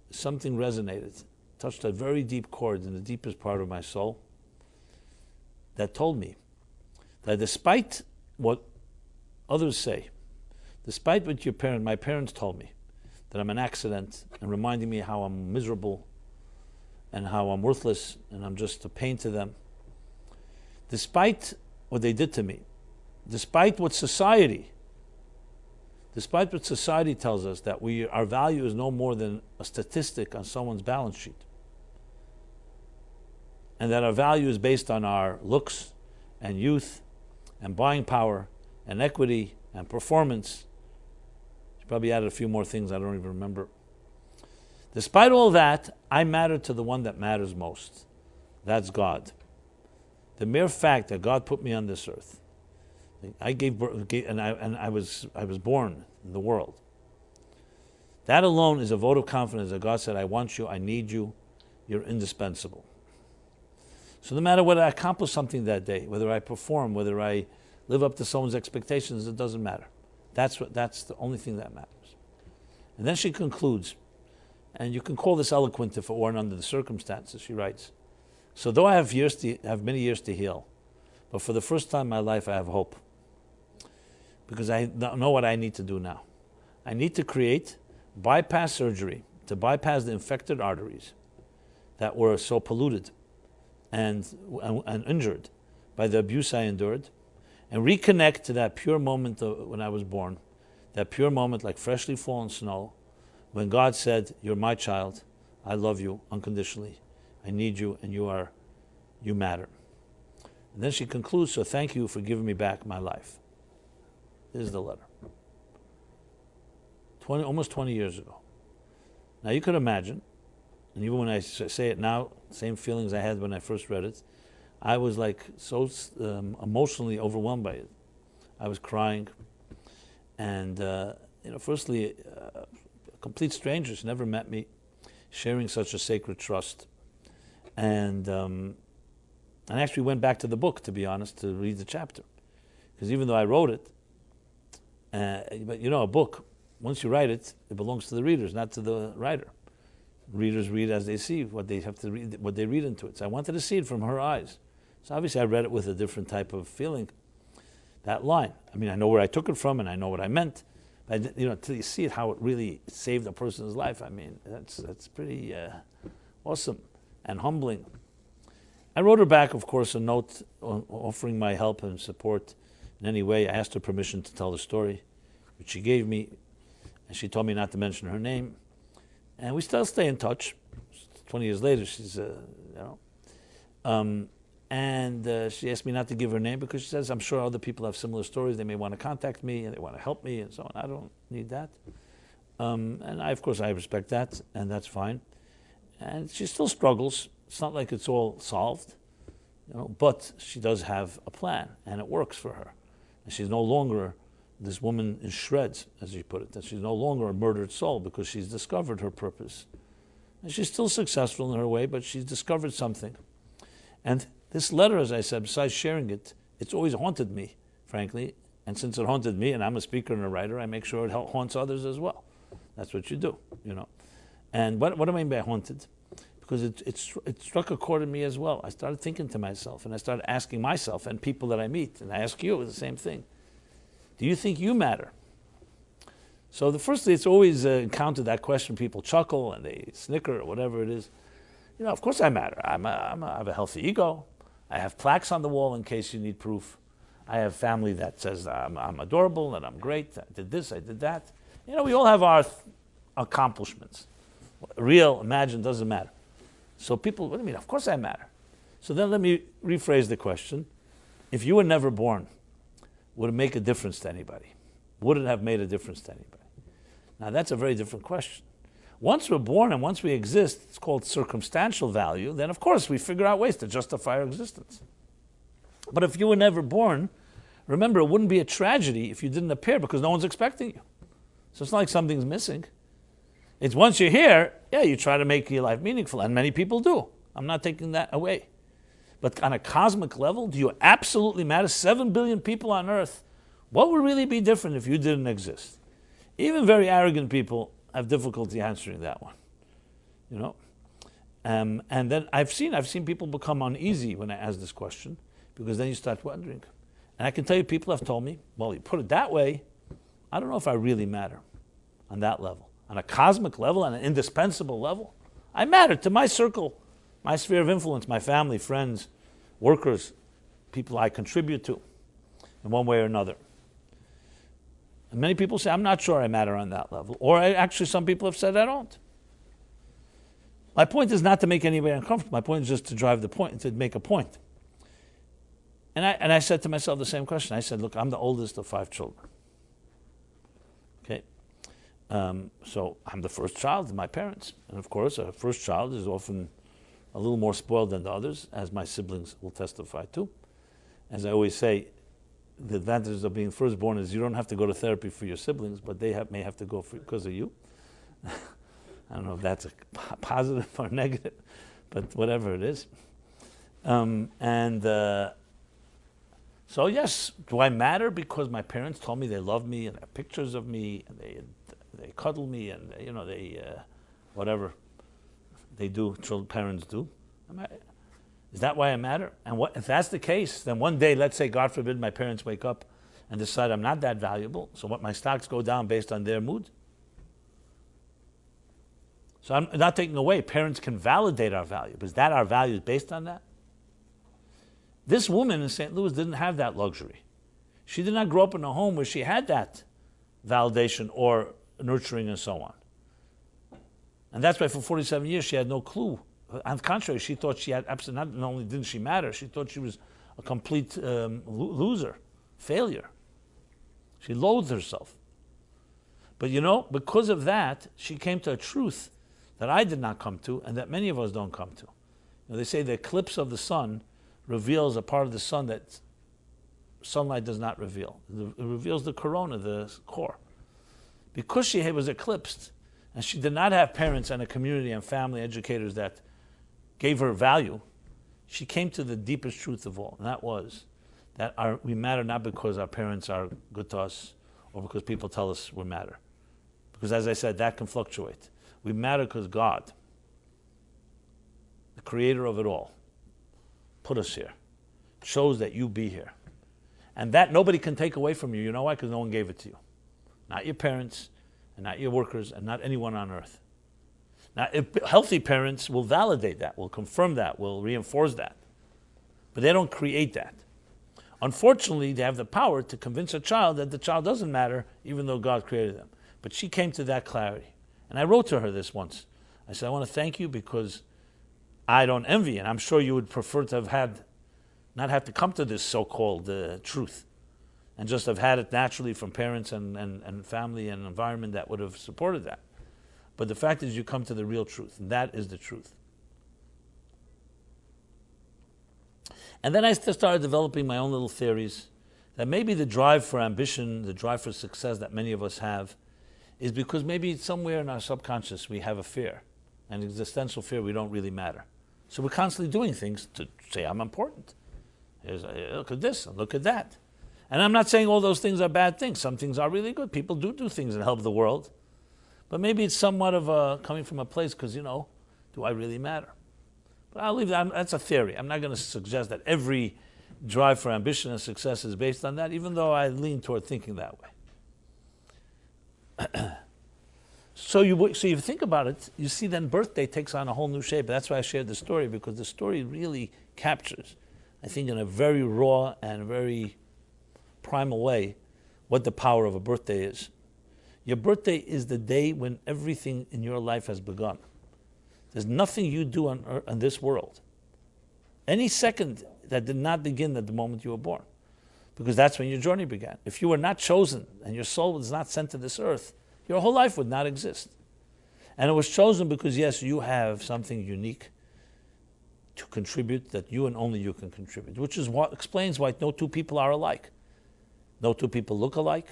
something resonated, touched a very deep chord in the deepest part of my soul that told me that despite what others say, despite what my parents told me, that I'm an accident and reminding me how I'm miserable and how I'm worthless and I'm just a pain to them, despite what they did to me, despite what society tells us, that our value is no more than a statistic on someone's balance sheet, and that our value is based on our looks and youth and buying power and equity and performance. She probably added a few more things I don't even remember. Despite all that, I matter to the one that matters most. That's God. The mere fact that God put me on this earth, I was born in the world. That alone is a vote of confidence that God said, I want you, I need you, you're indispensable. So no matter whether I accomplish something that day, whether I perform, whether I live up to someone's expectations, it doesn't matter. That's the only thing that matters. And then she concludes, and you can call this eloquent if it weren't under the circumstances, she writes, so though I have many years to heal, but for the first time in my life I have hope. Because I know what I need to do now. I need to create bypass surgery to bypass the infected arteries that were so polluted and injured by the abuse I endured, and reconnect to that pure moment when I was born, that pure moment like freshly fallen snow, when God said, you're my child, I love you unconditionally, I need you, and you matter. And then she concludes, so thank you for giving me back my life. This is the letter. Almost 20 years ago. Now you could imagine, and even when I say it now, same feelings I had when I first read it, I was like so emotionally overwhelmed by it. I was crying, and firstly, a complete stranger, she never met me, sharing such a sacred trust, and I actually went back to the book, to be honest, to read the chapter, because even though I wrote it, but a book, once you write it, it belongs to the readers, not to the writer. Readers read as they see what they have to read, what they read into it. So I wanted to see it from her eyes. So obviously I read it with a different type of feeling. That line, I mean, I know where I took it from and I know what I meant, but until you see it, how it really saved a person's life, I mean, that's pretty awesome and humbling. I wrote her back, of course, a note offering my help and support in any way. I asked her permission to tell the story, which she gave me, and she told me not to mention her name. And we still stay in touch. 20 years later, she's, and she asked me not to give her name because she says, I'm sure other people have similar stories. They may want to contact me and they want to help me and so on. I don't need that. And of course, I respect that, and that's fine. And she still struggles. It's not like it's all solved, but she does have a plan, and it works for her. And she's no longer this woman in shreds, as you put it, that she's no longer a murdered soul because she's discovered her purpose. And she's still successful in her way, but she's discovered something. And this letter, as I said, besides sharing it, it's always haunted me, frankly. And since it haunted me, and I'm a speaker and a writer, I make sure it haunts others as well. That's what you do, And what do I mean by haunted? Because it struck a chord in me as well. I started thinking to myself, and I started asking myself and people that I meet, and I ask you the same thing. Do you think you matter? So firstly, it's always encountered that question. People chuckle and they snicker or whatever it is. Of course I matter. I have a healthy ego. I have plaques on the wall in case you need proof. I have family that says I'm adorable and I'm great. I did this, I did that. We all have our accomplishments. Real, imagined, doesn't matter. So people, what do you mean? Of course I matter. So then let me rephrase the question. If you were never born, would it make a difference to anybody? Would it have made a difference to anybody? Now that's a very different question. Once we're born and once we exist, it's called circumstantial value, then of course we figure out ways to justify our existence. But if you were never born, remember, it wouldn't be a tragedy if you didn't appear because no one's expecting you. So it's not like something's missing. It's once you're here, you try to make your life meaningful, and many people do. I'm not taking that away. But on a cosmic level, do you absolutely matter? 7 billion people on Earth. What would really be different if you didn't exist? Even very arrogant people have difficulty answering that one. And then I've seen people become uneasy when I ask this question, because then you start wondering. And I can tell you, people have told me, well, you put it that way, I don't know if I really matter on that level. On a cosmic level, on an indispensable level, I matter to my circle, my sphere of influence, my family, friends, workers, people I contribute to in one way or another. And many people say, I'm not sure I matter on that level. Or actually, some people have said I don't. My point is not to make anybody uncomfortable. My point is just to drive the point, to make a point. And I said to myself the same question. I said, look, I'm the oldest of 5 children. Okay? So I'm the first child of my parents. And of course, a first child is often a little more spoiled than the others, as my siblings will testify to. As I always say, the advantages of being firstborn is you don't have to go to therapy for your siblings, but they may have to go because of you. I don't know if that's a positive or negative, but whatever it is. So yes, do I matter because my parents told me they love me and they have pictures of me and they cuddle me and they whatever they do, parents do. Is that why I matter? And if that's the case, then one day, let's say, God forbid, my parents wake up and decide I'm not that valuable, so what, my stocks go down based on their mood? So I'm not taking away. Parents can validate our value, but is that our value is based on that? This woman in St. Louis didn't have that luxury. She did not grow up in a home where she had that validation or nurturing and so on. And that's why for 47 years she had no clue. On the contrary, she thought she had absolutely, not only didn't she matter, she thought she was a complete loser, failure. She loathed herself. But because of that, she came to a truth that I did not come to and that many of us don't come to. They say the eclipse of the sun reveals a part of the sun that sunlight does not reveal. It reveals the corona, the core. Because she was eclipsed, and she did not have parents and a community and family educators that gave her value, she came to the deepest truth of all, and that was that we matter not because our parents are good to us or because people tell us we matter. Because as I said, that can fluctuate. We matter because God, the creator of it all, put us here, chose that you be here. And that nobody can take away from you. You know why? Because no one gave it to you. Not your parents, and not your workers, and not anyone on earth. Now, healthy parents will validate that, will confirm that, will reinforce that. But they don't create that. Unfortunately, they have the power to convince a child that the child doesn't matter, even though God created them. But she came to that clarity. And I wrote to her this once. I said, I want to thank you because I don't envy, and I'm sure you would prefer to not have to come to this so-called truth, and just have had it naturally from parents and family and environment that would have supported that. But the fact is you come to the real truth, and that is the truth. And then I started developing my own little theories that maybe the drive for ambition, the drive for success that many of us have, is because maybe somewhere in our subconscious we have a fear, an existential fear we don't really matter. So we're constantly doing things to say I'm important. Look at this, and look at that. And I'm not saying all those things are bad things. Some things are really good. People do things that help the world. But maybe it's somewhat of coming from a place because, do I really matter? But I'll leave that. That's a theory. I'm not going to suggest that every drive for ambition and success is based on that, even though I lean toward thinking that way. So you think about it, you see then birthday takes on a whole new shape. That's why I shared the story, because the story really captures, I think in a very raw and very primal way, what the power of a birthday is. Your birthday is the day when everything in your life has begun. There's nothing you do on this world, any second, that did not begin at the moment you were born, because that's when your journey began. If you were not chosen and your soul was not sent to this earth, your whole life would not exist. And it was chosen because, yes, you have something unique to contribute that you and only you can contribute, which is what explains why no two people are alike. No two people look alike,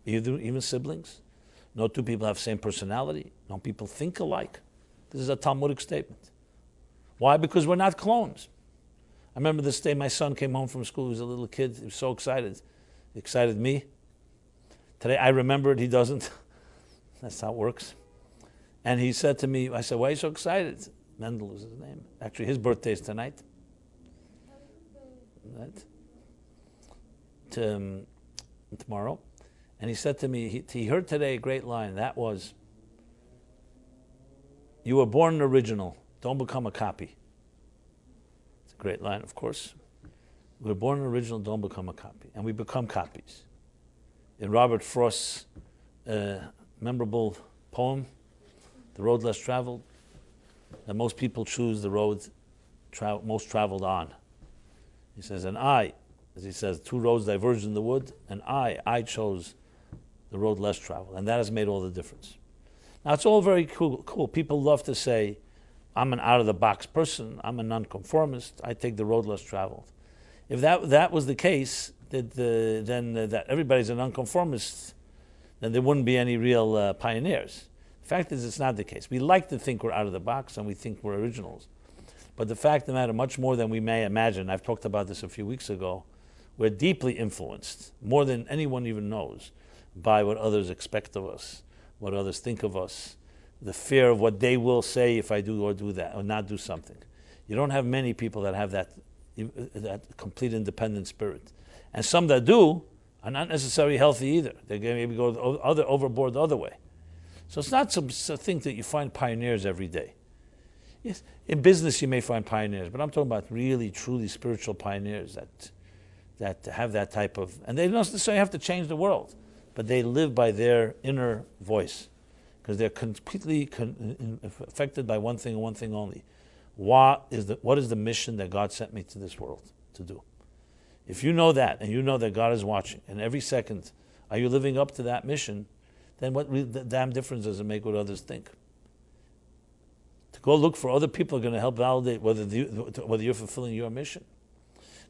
even siblings. No two people have the same personality. No people think alike. This is a Talmudic statement. Why? Because we're not clones. I remember this day my son came home from school. He was a little kid. He was so excited. He excited me. Today I remember it. He doesn't. That's how it works. And he said to me, I said, why are you so excited? Mendel was his name. Actually, his birthday is tonight. Right? Tomorrow. And he said to me, he heard today a great line. That was, you were born an original. Don't become a copy. It's a great line, of course. We were born an original. Don't become a copy. And we become copies. In Robert Frost's memorable poem, The Road Less Traveled, that most people choose the road most traveled on. He says, and I, as he says, two roads diverged in the wood, and I chose the road less traveled. And that has made all the difference. Now, it's all very cool. People love to say, I'm an out-of-the-box person. I'm a nonconformist. I take the road less traveled. If that was the case, that everybody's a nonconformist, then there wouldn't be any real pioneers. The fact is, it's not the case. We like to think we're out of the box and we think we're originals. But the fact of the matter, much more than we may imagine, I've talked about this a few weeks ago, we're deeply influenced, more than anyone even knows, by what others expect of us, what others think of us, the fear of what they will say if I do or do that, or not do something. You don't have many people that have that complete independent spirit. And some that do are not necessarily healthy either. They maybe go overboard the other way. So it's not some thing that you find pioneers every day. Yes, in business you may find pioneers, but I'm talking about really, truly spiritual pioneers that have that type of, and they don't necessarily have to change the world, but they live by their inner voice, because they're completely affected by one thing and one thing only. What is the mission that God sent me to this world to do? If you know that, and you know that God is watching, and every second, are you living up to that mission, then what damn difference does it make what others think? To go look for other people are going to help validate whether you're fulfilling your mission.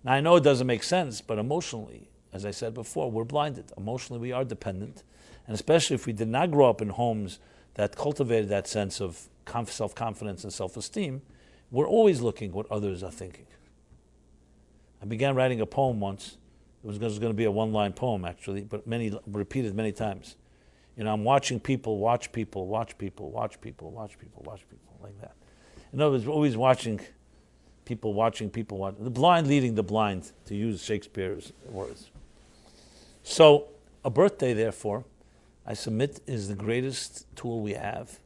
Now, I know it doesn't make sense, but emotionally, as I said before, we're blinded. Emotionally, we are dependent. And especially if we did not grow up in homes that cultivated that sense of self-confidence and self-esteem, we're always looking what others are thinking. I began writing a poem once. It was going to be a one-line poem, actually, but repeated many times. I'm watching people, watch people, watch people, watch people, watch people, watch people, like that. In other words, we're always watching people, the blind leading the blind, to use Shakespeare's words. So, a birthday, therefore, I submit, is the greatest tool we have.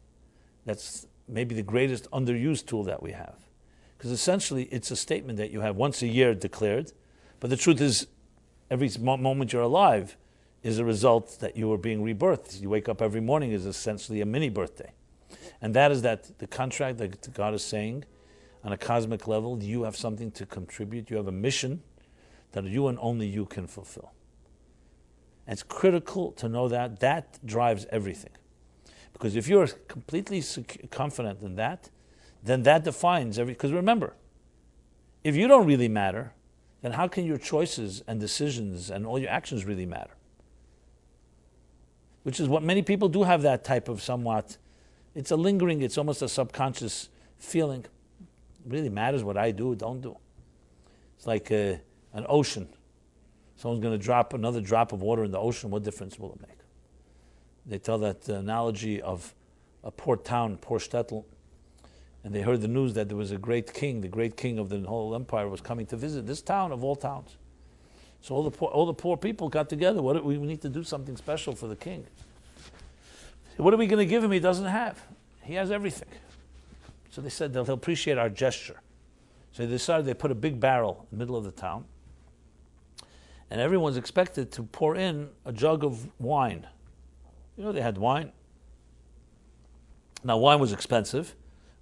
That's maybe the greatest underused tool that we have. Because essentially, it's a statement that you have once a year declared, but the truth is, every moment you're alive is a result that you are being rebirthed. You wake up every morning is essentially a mini birthday. And that is that the contract that God is saying, on a cosmic level, you have something to contribute. You have a mission that you and only you can fulfill. And it's critical to know that. That drives everything. Because if you're completely confident in that, then that defines because remember, if you don't really matter, then how can your choices and decisions and all your actions really matter? Which is what many people do have, that type of somewhat, it's a lingering, it's almost a subconscious feeling. It really matters what I do, don't do. It's like an ocean. Someone's going to drop another drop of water in the ocean, what difference will it make? They tell that analogy of a poor town, poor shtetl, and they heard the news that there was a great king, the great king of the whole empire was coming to visit this town of all towns. So all the poor people got together. We need to do something special for the king. What are we going to give him he doesn't have? He has everything. So they said they'll appreciate our gesture. So they decided they put a big barrel in the middle of the town, and everyone's expected to pour in a jug of wine. They had wine. Now, wine was expensive,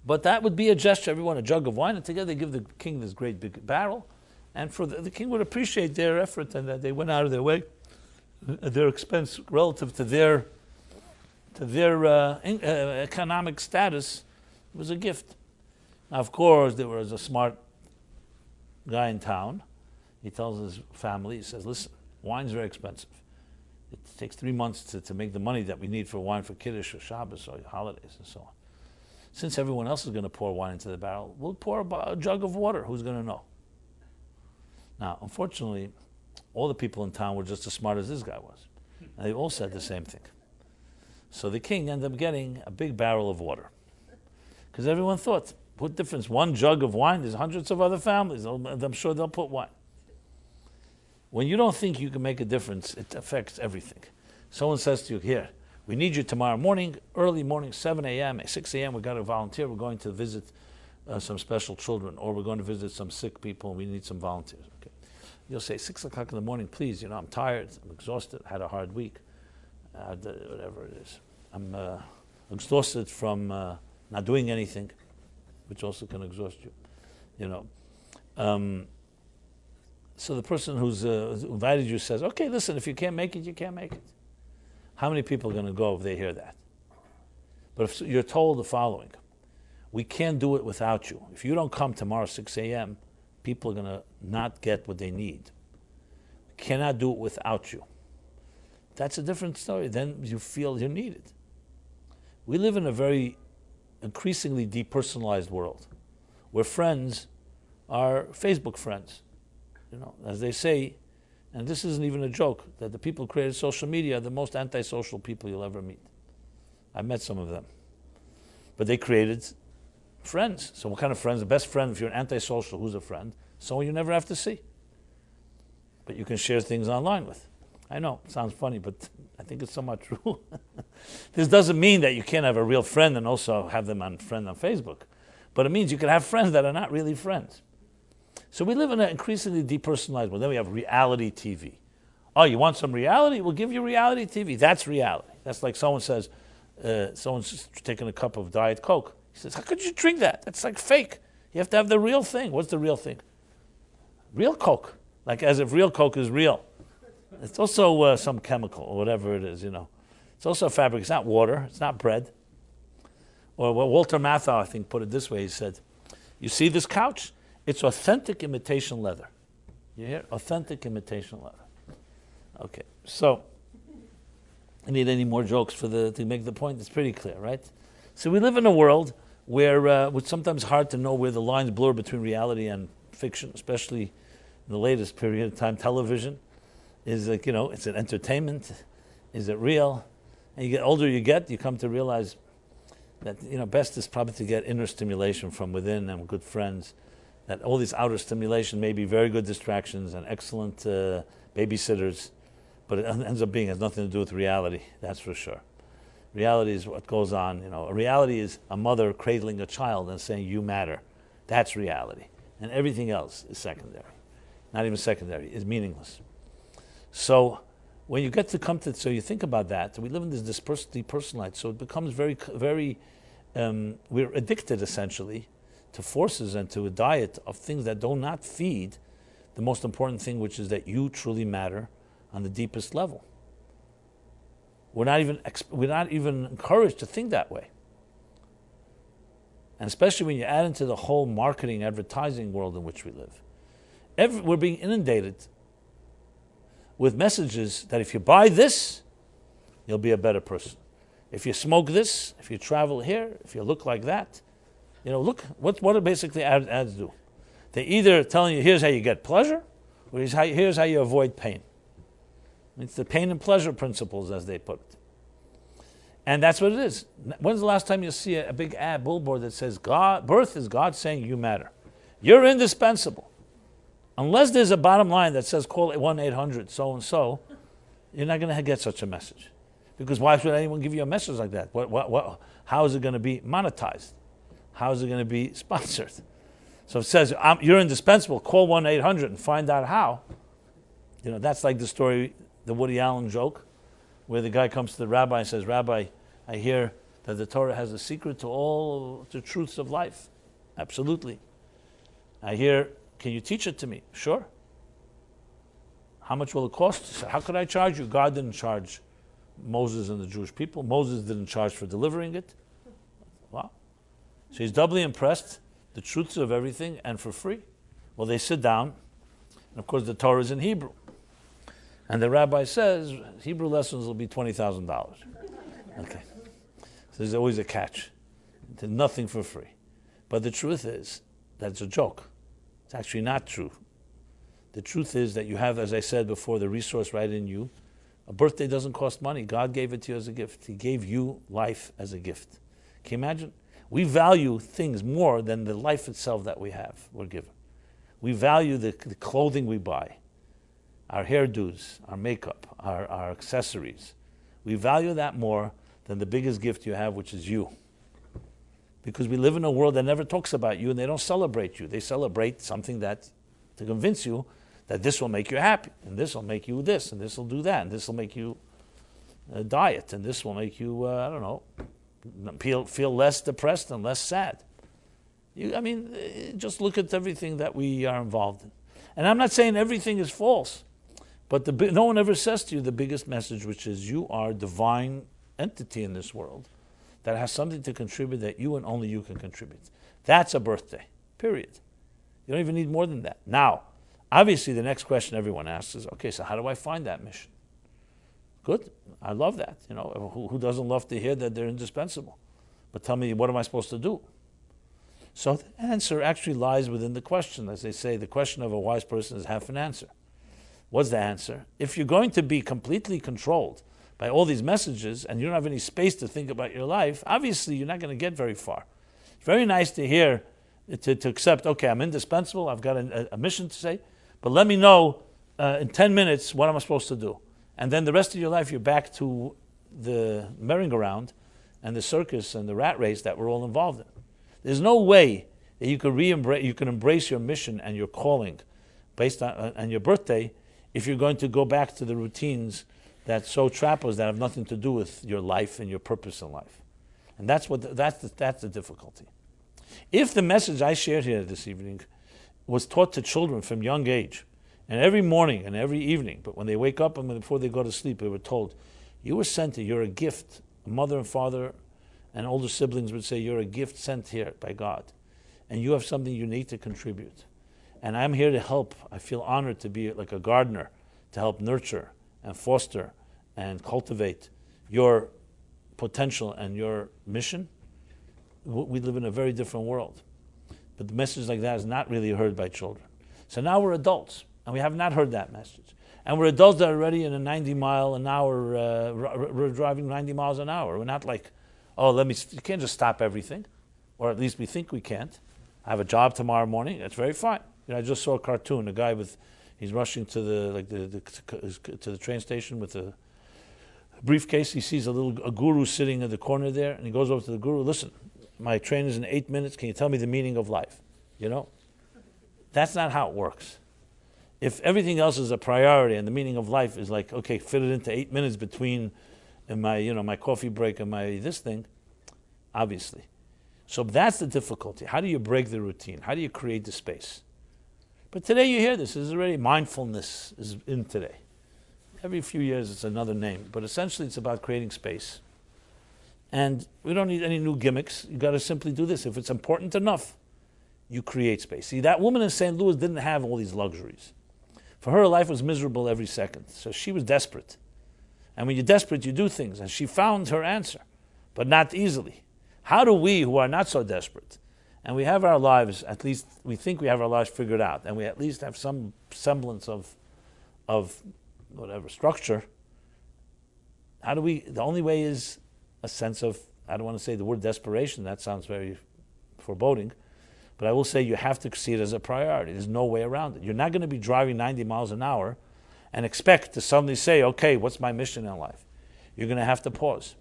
but that would be a gesture. Everyone a jug of wine, and together they give the king this great big barrel. And for the king would appreciate their effort and that they went out of their way, their expense relative to their economic status was a gift. Now, of course, there was a smart guy in town. He tells his family, he says, listen, wine's very expensive. It takes 3 months to make the money that we need for wine for Kiddush or Shabbos or holidays and so on. Since everyone else is going to pour wine into the barrel, we'll pour a jug of water. Who's going to know? Now, unfortunately, all the people in town were just as smart as this guy was. And they all said the same thing. So the king ended up getting a big barrel of water. Because everyone thought, what difference? One jug of wine, there's hundreds of other families. I'm sure they'll put wine. When you don't think you can make a difference, it affects everything. Someone says to you, here, we need you tomorrow morning, early morning, 7 a.m., 6 a.m., we've got to volunteer. We're going to visit some special children, or we're going to visit some sick people, and we need some volunteers. Okay. You'll say, 6 o'clock in the morning, please, I'm tired, I'm exhausted, had a hard week, whatever it is. I'm exhausted from not doing anything, which also can exhaust you, So the person who's invited you says, okay, listen, if you can't make it, you can't make it. How many people are going to go if they hear that? But if you're told the following, we can't do it without you. If you don't come tomorrow 6 a.m., people are going to not get what they need. We cannot do it without you. That's a different story. Then you feel you're needed. We live in a very increasingly depersonalized world where friends are Facebook friends. You know, as they say, and this isn't even a joke, that the people who created social media are the most antisocial people you'll ever meet. I met some of them. But they created friends. So what kind of friends? The best friend, if you're an antisocial, who's a friend? Someone you never have to see. But you can share things online with. I know, it sounds funny, but I think it's somewhat true. This doesn't mean that you can't have a real friend and also have them on friend on Facebook. But it means you can have friends that are not really friends. So we live in an increasingly depersonalized world. Then we have reality TV. Oh, you want some reality? We'll give you reality TV. That's reality. That's like someone says, someone's taking a cup of Diet Coke. He says, how could you drink that? That's like fake. You have to have the real thing. What's the real thing? Real Coke. Like as if real Coke is real. It's also some chemical or whatever it is, you know. It's also a fabric. It's not water. It's not bread. Or what Walter Matthau, I think, put it this way. He said, you see this couch? It's authentic imitation leather. You hear? Authentic imitation leather. Okay, so I need any more jokes to make the point? It's pretty clear, right? So we live in a world where it's sometimes hard to know where the lines blur between reality and fiction, especially in the latest period of time. Television is like, you know, it's an entertainment. Is it real? And you get older you come to realize that, you know, best is probably to get inner stimulation from within and good friends. That all these outer stimulation may be very good distractions and excellent babysitters, but it ends up has nothing to do with reality, that's for sure. Reality is what goes on, you know. Reality is a mother cradling a child and saying, you matter. That's reality. And everything else is secondary. Not even secondary, is meaningless. So when you get to come to, so you think about that, we live in this depersonalized, so it becomes very, very, we're addicted essentially to forces and to a diet of things that do not feed the most important thing, which is that you truly matter on the deepest level. We're not even encouraged to think that way. And especially when you add into the whole marketing, advertising world in which we live. We're being inundated with messages that if you buy this, you'll be a better person. If you smoke this, if you travel here, if you look like that, you know, look, what do basically ads do? They either telling you, here's how you get pleasure, or here's how you avoid pain. It's the pain and pleasure principles, as they put it. And that's what it is. When's the last time you see a big ad billboard that says, birth is God saying you matter. You're indispensable. Unless there's a bottom line that says, call 1-800 so-and-so, you're not going to get such a message. Because why should anyone give you a message like that? How is it going to be monetized? How is it going to be sponsored? So it says, you're indispensable, call 1-800 and find out how. You know, that's like the story, the Woody Allen joke, where the guy comes to the rabbi and says, Rabbi, I hear that the Torah has a secret to all the truths of life. Absolutely. I hear, can you teach it to me? Sure. How much will it cost? How could I charge you? God didn't charge Moses and the Jewish people. Moses didn't charge for delivering it. Wow. So he's doubly impressed, the truths of everything, and for free. Well, they sit down, and of course the Torah is in Hebrew. And the rabbi says, Hebrew lessons will be $20,000. Okay. So there's always a catch. There's nothing for free. But the truth is, that's a joke. It's actually not true. The truth is that you have, as I said before, the resource right in you. A birthday doesn't cost money. God gave it to you as a gift. He gave you life as a gift. Can you imagine? We value things more than the life itself that we're given. We value the clothing we buy, our hairdos, our makeup, our accessories. We value that more than the biggest gift you have, which is you. Because we live in a world that never talks about you and they don't celebrate you. They celebrate something that, to convince you that this will make you happy, and this will make you this, and this will do that, and this will make you diet, and this will make you, feel less depressed and less sad. Just look at everything that we are involved in. And I'm not saying everything is false, but no one ever says to you the biggest message, which is you are a divine entity in this world that has something to contribute that you and only you can contribute. That's a birthday, period. You don't even need more than that. Now, obviously the next question everyone asks is, okay, so how do I find that mission? Good, I love that. You know, who doesn't love to hear that they're indispensable? But tell me, what am I supposed to do? So the answer actually lies within the question. As they say, the question of a wise person is half an answer. What's the answer? If you're going to be completely controlled by all these messages and you don't have any space to think about your life, obviously you're not going to get very far. It's very nice to hear, to accept, okay, I'm indispensable, I've got a mission to say, but let me know in 10 minutes what am I supposed to do. And then the rest of your life you're back to the merry-go-round and the circus and the rat race that we're all involved in. There's no way that you can embrace your mission and your calling based on your birthday if you're going to go back to the routines that so trap us, that have nothing to do with your life and your purpose in life. And that's the difficulty. If the message I shared here this evening was taught to children from young age, and every morning and every evening, but when they wake up and before they go to sleep, they were told, you were sent here, you're a gift. A mother and father and older siblings would say, you're a gift sent here by God, and you have something unique to contribute. And I'm here to help. I feel honored to be like a gardener, to help nurture and foster and cultivate your potential and your mission. We live in a very different world. But the message like that is not really heard by children. So now we're adults, and we have not heard that message. And we're adults that are already in a 90-mile-an-hour, we're driving 90 miles an hour. We're not like, oh, you can't just stop everything, or at least we think we can't. I have a job tomorrow morning, that's very fine. You know, I just saw a cartoon, a guy he's rushing to the train station with a briefcase. He sees a guru sitting in the corner there, and he goes over to the guru, listen, my train is in 8 minutes, can you tell me the meaning of life? You know? That's not how it works. If everything else is a priority and the meaning of life is like, okay, fit it into 8 minutes between my coffee break and my this thing, obviously. So that's the difficulty. How do you break the routine? How do you create the space? But today you hear this is already, mindfulness is in today. Every few years it's another name, but essentially it's about creating space. And we don't need any new gimmicks. You got to simply do this. If it's important enough, you create space. See, that woman in St. Louis didn't have all these luxuries. For her, life was miserable every second. So she was desperate. And when you're desperate, you do things. And she found her answer, but not easily. How do we, who are not so desperate, and we have our lives, at least we think we have our lives figured out, and we at least have some semblance of whatever structure, the only way is a sense of, I don't want to say the word desperation, that sounds very foreboding, but I will say you have to see it as a priority. There's no way around it. You're not going to be driving 90 miles an hour and expect to suddenly say, okay, what's my mission in life? You're going to have to pause.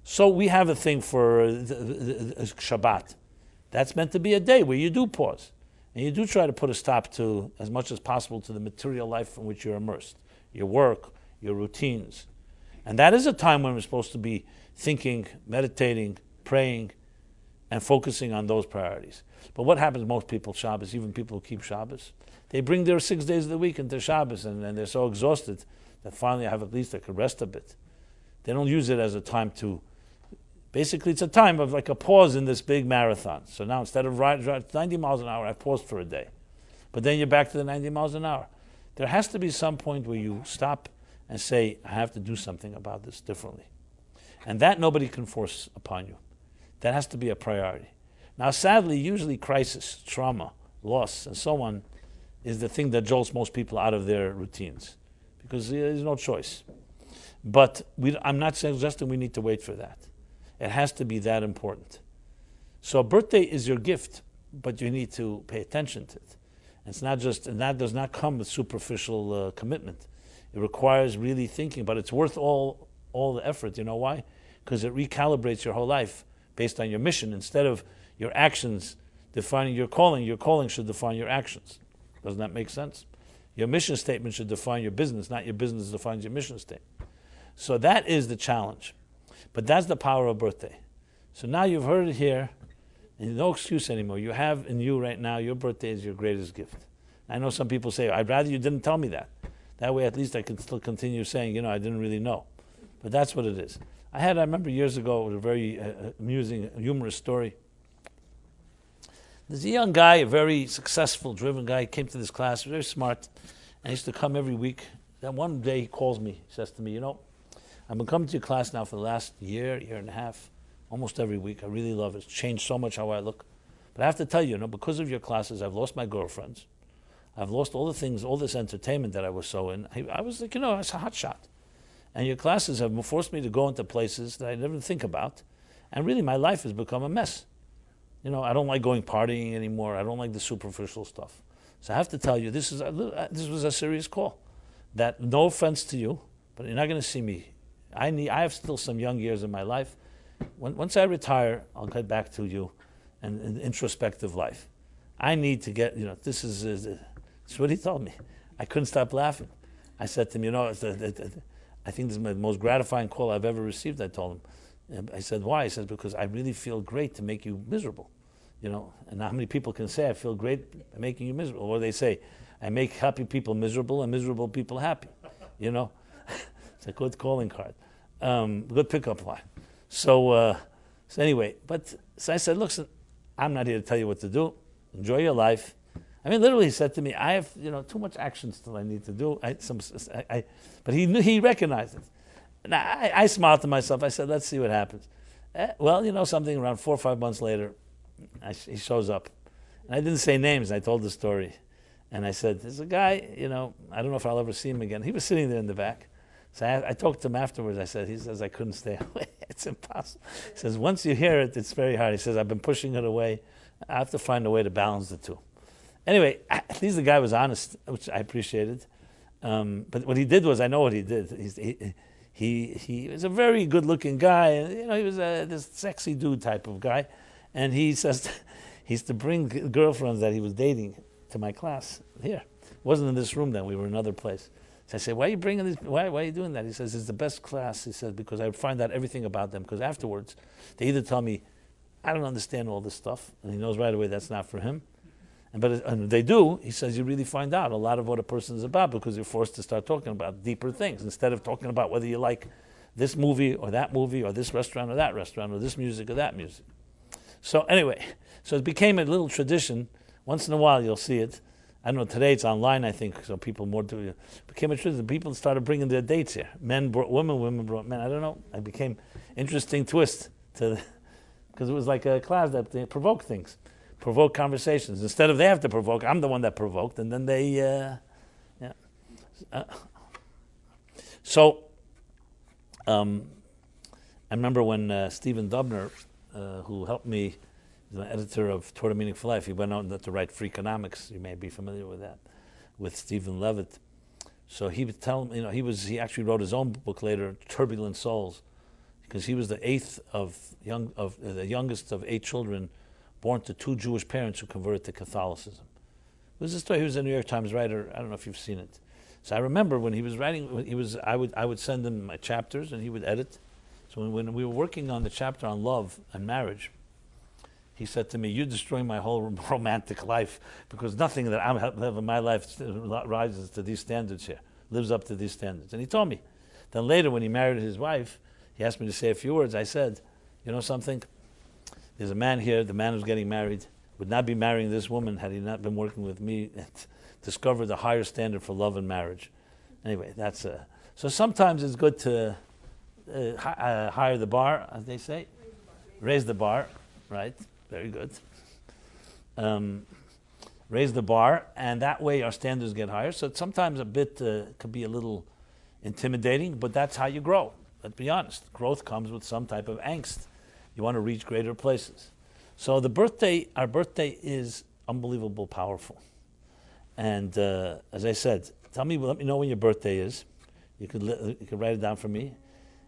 So we have a thing for Shabbat. That's meant to be a day where you do pause. And you do try to put a stop to, as much as possible, to the material life in which you're immersed. Your work, your routines. And that is a time when we're supposed to be thinking, meditating, praying, and focusing on those priorities. But what happens most people, Shabbos, even people who keep Shabbos, they bring their 6 days of the week into Shabbos, and they're so exhausted that finally at least they could rest a bit. They don't use it as a time to, basically it's a time of like a pause in this big marathon. So now instead of riding 90 miles an hour, I paused for a day. But then you're back to the 90 miles an hour. There has to be some point where you stop and say, I have to do something about this differently. And that nobody can force upon you. That has to be a priority. Now, sadly, usually crisis, trauma, loss, and so on is the thing that jolts most people out of their routines because there's no choice. But I'm not suggesting we need to wait for that. It has to be that important. So a birthday is your gift, but you need to pay attention to it. It's not just, and that does not come with superficial commitment. It requires really thinking, but it's worth all the effort. You know why? Because it recalibrates your whole life based on your mission. Instead of your actions defining your calling should define your actions. Doesn't that make sense? Your mission statement should define your business, not your business defines your mission statement. So that is the challenge. But that's the power of birthday. So now you've heard it here, and no excuse anymore. You have in you right now, your birthday is your greatest gift. I know some people say, I'd rather you didn't tell me that. That way at least I can still continue saying, I didn't really know. But that's what it is. I remember years ago, it was a very amusing, humorous story. There's a young guy, a very successful, driven guy, came to this class, very smart, and he used to come every week. Then one day he calls me, he says to me, I've been coming to your class now for the last year and a half, almost every week. I really love it. It's changed so much how I look. But I have to tell you, because of your classes, I've lost my girlfriends. I've lost all the things, all this entertainment that I was so in. I was like, I was a hot shot. And your classes have forced me to go into places that I never think about. And really, my life has become a mess. I don't like going partying anymore. I don't like the superficial stuff. So I have to tell you, this was a serious call. That, no offense to you, but you're not going to see me. I have still some young years in my life. Once I retire, I'll get back to you and introspective life. I need to get, this is what he told me. I couldn't stop laughing. I said to him, I think this is the most gratifying call I've ever received, I told him. I said, why? He said, because I really feel great to make you miserable. And how many people can say, I feel great at making you miserable? Or they say, I make happy people miserable and miserable people happy. It's a good calling card. Good pickup line. So anyway, so I said, look, I'm not here to tell you what to do. Enjoy your life. I mean, literally, he said to me, I have, too much action still I need to do. But he recognized it. And I smiled to myself. I said, let's see what happens. Well, something around 4 or 5 months later, he shows up. And I didn't say names. I told the story. And I said, there's a guy, I don't know if I'll ever see him again. He was sitting there in the back. So I talked to him afterwards. He says, I couldn't stay away. It's impossible. He says, once you hear it, it's very hard. He says, I've been pushing it away. I have to find a way to balance the two. Anyway, at least the guy was honest, which I appreciated. But what he did was, I know what he did. He was a very good-looking guy. And, he was this sexy dude type of guy. And he says, he used to bring girlfriends that he was dating to my class here. It wasn't in this room then. We were in another place. So I said, why are you bringing this? Why are you doing that? He says, it's the best class. He said, because I find out everything about them. Because afterwards, they either tell me, I don't understand all this stuff. And he knows right away that's not for him. And they do, he says, you really find out a lot of what a person is about because you're forced to start talking about deeper things instead of talking about whether you like this movie or this restaurant or that restaurant or this music or that music. So anyway, so it became a little tradition. Once in a while you'll see it. I don't know, today it's online, I think, so people more do it. Became a tradition. People started bringing their dates here. Men brought women, women brought men. I don't know. It became interesting twist to because it was like a class that they provoked things. Provoke conversations. Instead of they have to provoke, I'm the one that provoked, and then they, So, I remember when Stephen Dubner, who helped me, the editor of Toward a Meaningful Life, he went on to write Freakonomics. You may be familiar with that, with Stephen Levitt. So he would tell him, he actually wrote his own book later, Turbulent Souls, because he was the youngest of 8 children, born to 2 Jewish parents who converted to Catholicism. It was a story. He was a New York Times writer. I don't know if you've seen it. So I remember when he was writing, I would send him my chapters and he would edit. So when we were working on the chapter on love and marriage, he said to me, "You're destroying my whole romantic life because nothing that I have in my life rises to these standards here, lives up to these standards." And he told me. Then later, when he married his wife, he asked me to say a few words. I said, "You know something? There's a man here, the man who's getting married, would not be marrying this woman had he not been working with me and discovered a higher standard for love and marriage." Anyway, that's so sometimes it's good to higher the bar, as they say. Raise the bar, right? Very good. Raise the bar, and that way our standards get higher. So it's sometimes a bit could be a little intimidating, but that's how you grow. Let's be honest. Growth comes with some type of angst. You want to reach greater places. So our birthday is unbelievable powerful. And as I said, let me know when your birthday is. You could write it down for me.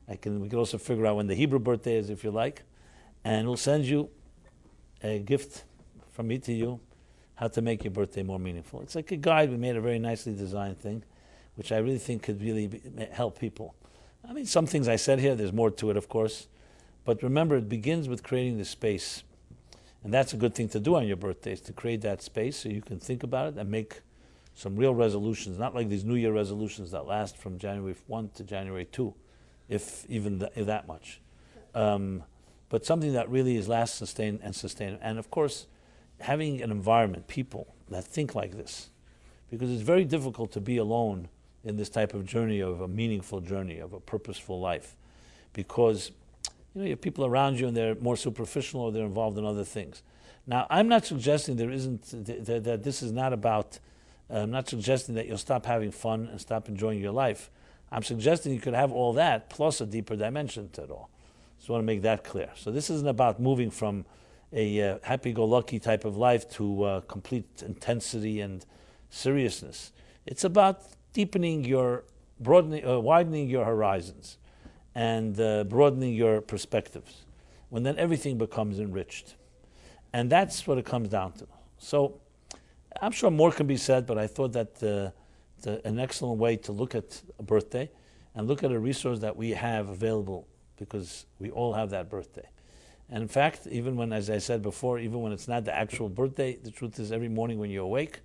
We could also figure out when the Hebrew birthday is if you like. And we'll send you a gift from me to you, how to make your birthday more meaningful. It's like a guide. We made a very nicely designed thing, which I really think could really help people. I mean, some things I said here, there's more to it, of course. But remember, it begins with creating the space. And that's a good thing to do on your birthdays, to create that space so you can think about it and make some real resolutions, not like these New Year resolutions that last from January 1 to January 2. if even if that much. But something that really is last, sustain, and sustain. And of course, having an environment, people that think like this, because it's very difficult to be alone in this type of journey, of a meaningful journey, of a purposeful life, because you have people around you and they're more superficial or they're involved in other things. Now, I'm not suggesting there isn't that this is not about. I'm not suggesting that you'll stop having fun and stop enjoying your life. I'm suggesting you could have all that plus a deeper dimension to it all. So I want to make that clear. So this isn't about moving from a happy-go-lucky type of life to complete intensity and seriousness. It's about deepening your, widening your horizons and broadening your perspectives, when then everything becomes enriched. And that's what it comes down to. So I'm sure more can be said, but I thought that an excellent way to look at a birthday and look at a resource that we have available, because we all have that birthday. And in fact, even when, as I said before, even when it's not the actual birthday, the truth is every morning when you awake,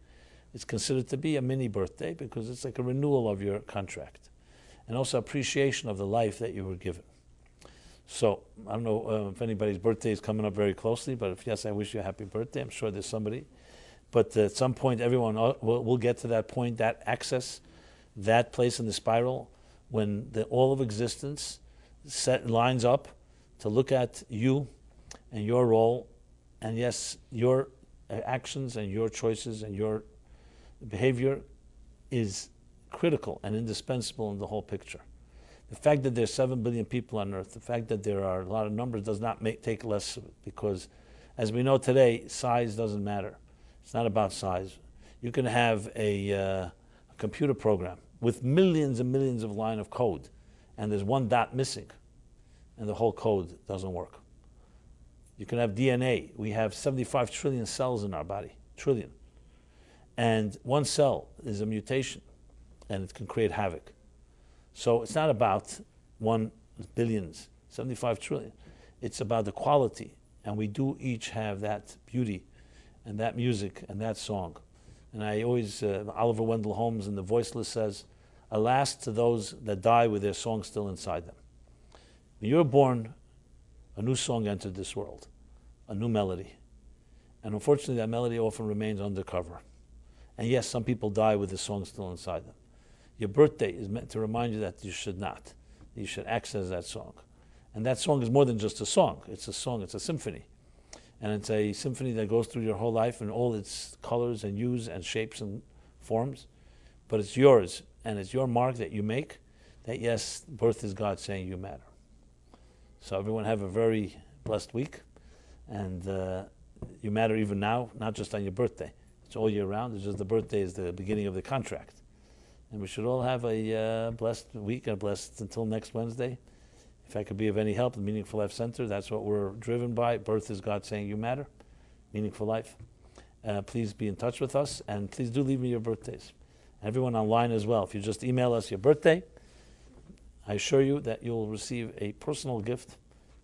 it's considered to be a mini birthday, because it's like a renewal of your contract. And also appreciation of the life that you were given. So, I don't know if anybody's birthday is coming up very closely, but if yes, I wish you a happy birthday. I'm sure there's somebody. But at some point, everyone will get to that point, that access, that place in the spiral, when all of existence lines up to look at you and your role, and yes, your actions and your choices and your behavior is critical and indispensable in the whole picture. The fact that there's 7 billion people on Earth, the fact that there are a lot of numbers does not take less of it, because as we know today, size doesn't matter. It's not about size. You can have a computer program with millions and millions of lines of code, and there's one dot missing, and the whole code doesn't work. You can have DNA. We have 75 trillion cells in our body, trillion. And one cell is a mutation, and it can create havoc. So it's not about 1 billions, 75 trillion. It's about the quality, and we do each have that beauty and that music and that song. And I always, Oliver Wendell Holmes in The Voiceless says, alas to those that die with their song still inside them. When you're born, a new song entered this world, a new melody. And unfortunately, that melody often remains undercover. And yes, some people die with the song still inside them. Your birthday is meant to remind you that you should not. You should access that song. And that song is more than just a song. It's a song, it's a symphony. And it's a symphony that goes through your whole life in all its colors and hues and shapes and forms. But it's yours, and it's your mark that you make, that yes, birth is God saying you matter. So everyone have a very blessed week. And you matter even now, not just on your birthday. It's all year round. It's just the birthday is the beginning of the contract. And we should all have a blessed week, and blessed until next Wednesday. If I could be of any help, the Meaningful Life Center, that's what we're driven by. Birth is God saying you matter. Meaningful life. Please be in touch with us, and please do leave me your birthdays. Everyone online as well. If you just email us your birthday, I assure you that you'll receive a personal gift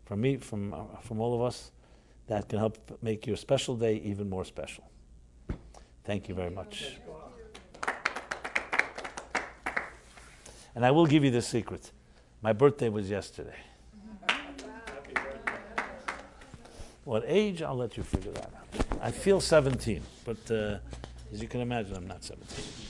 from me, from all of us, that can help make your special day even more special. Thank you very much. And I will give you the secret. My birthday was yesterday. What age? I'll let you figure that out. I feel 17, but as you can imagine, I'm not 17.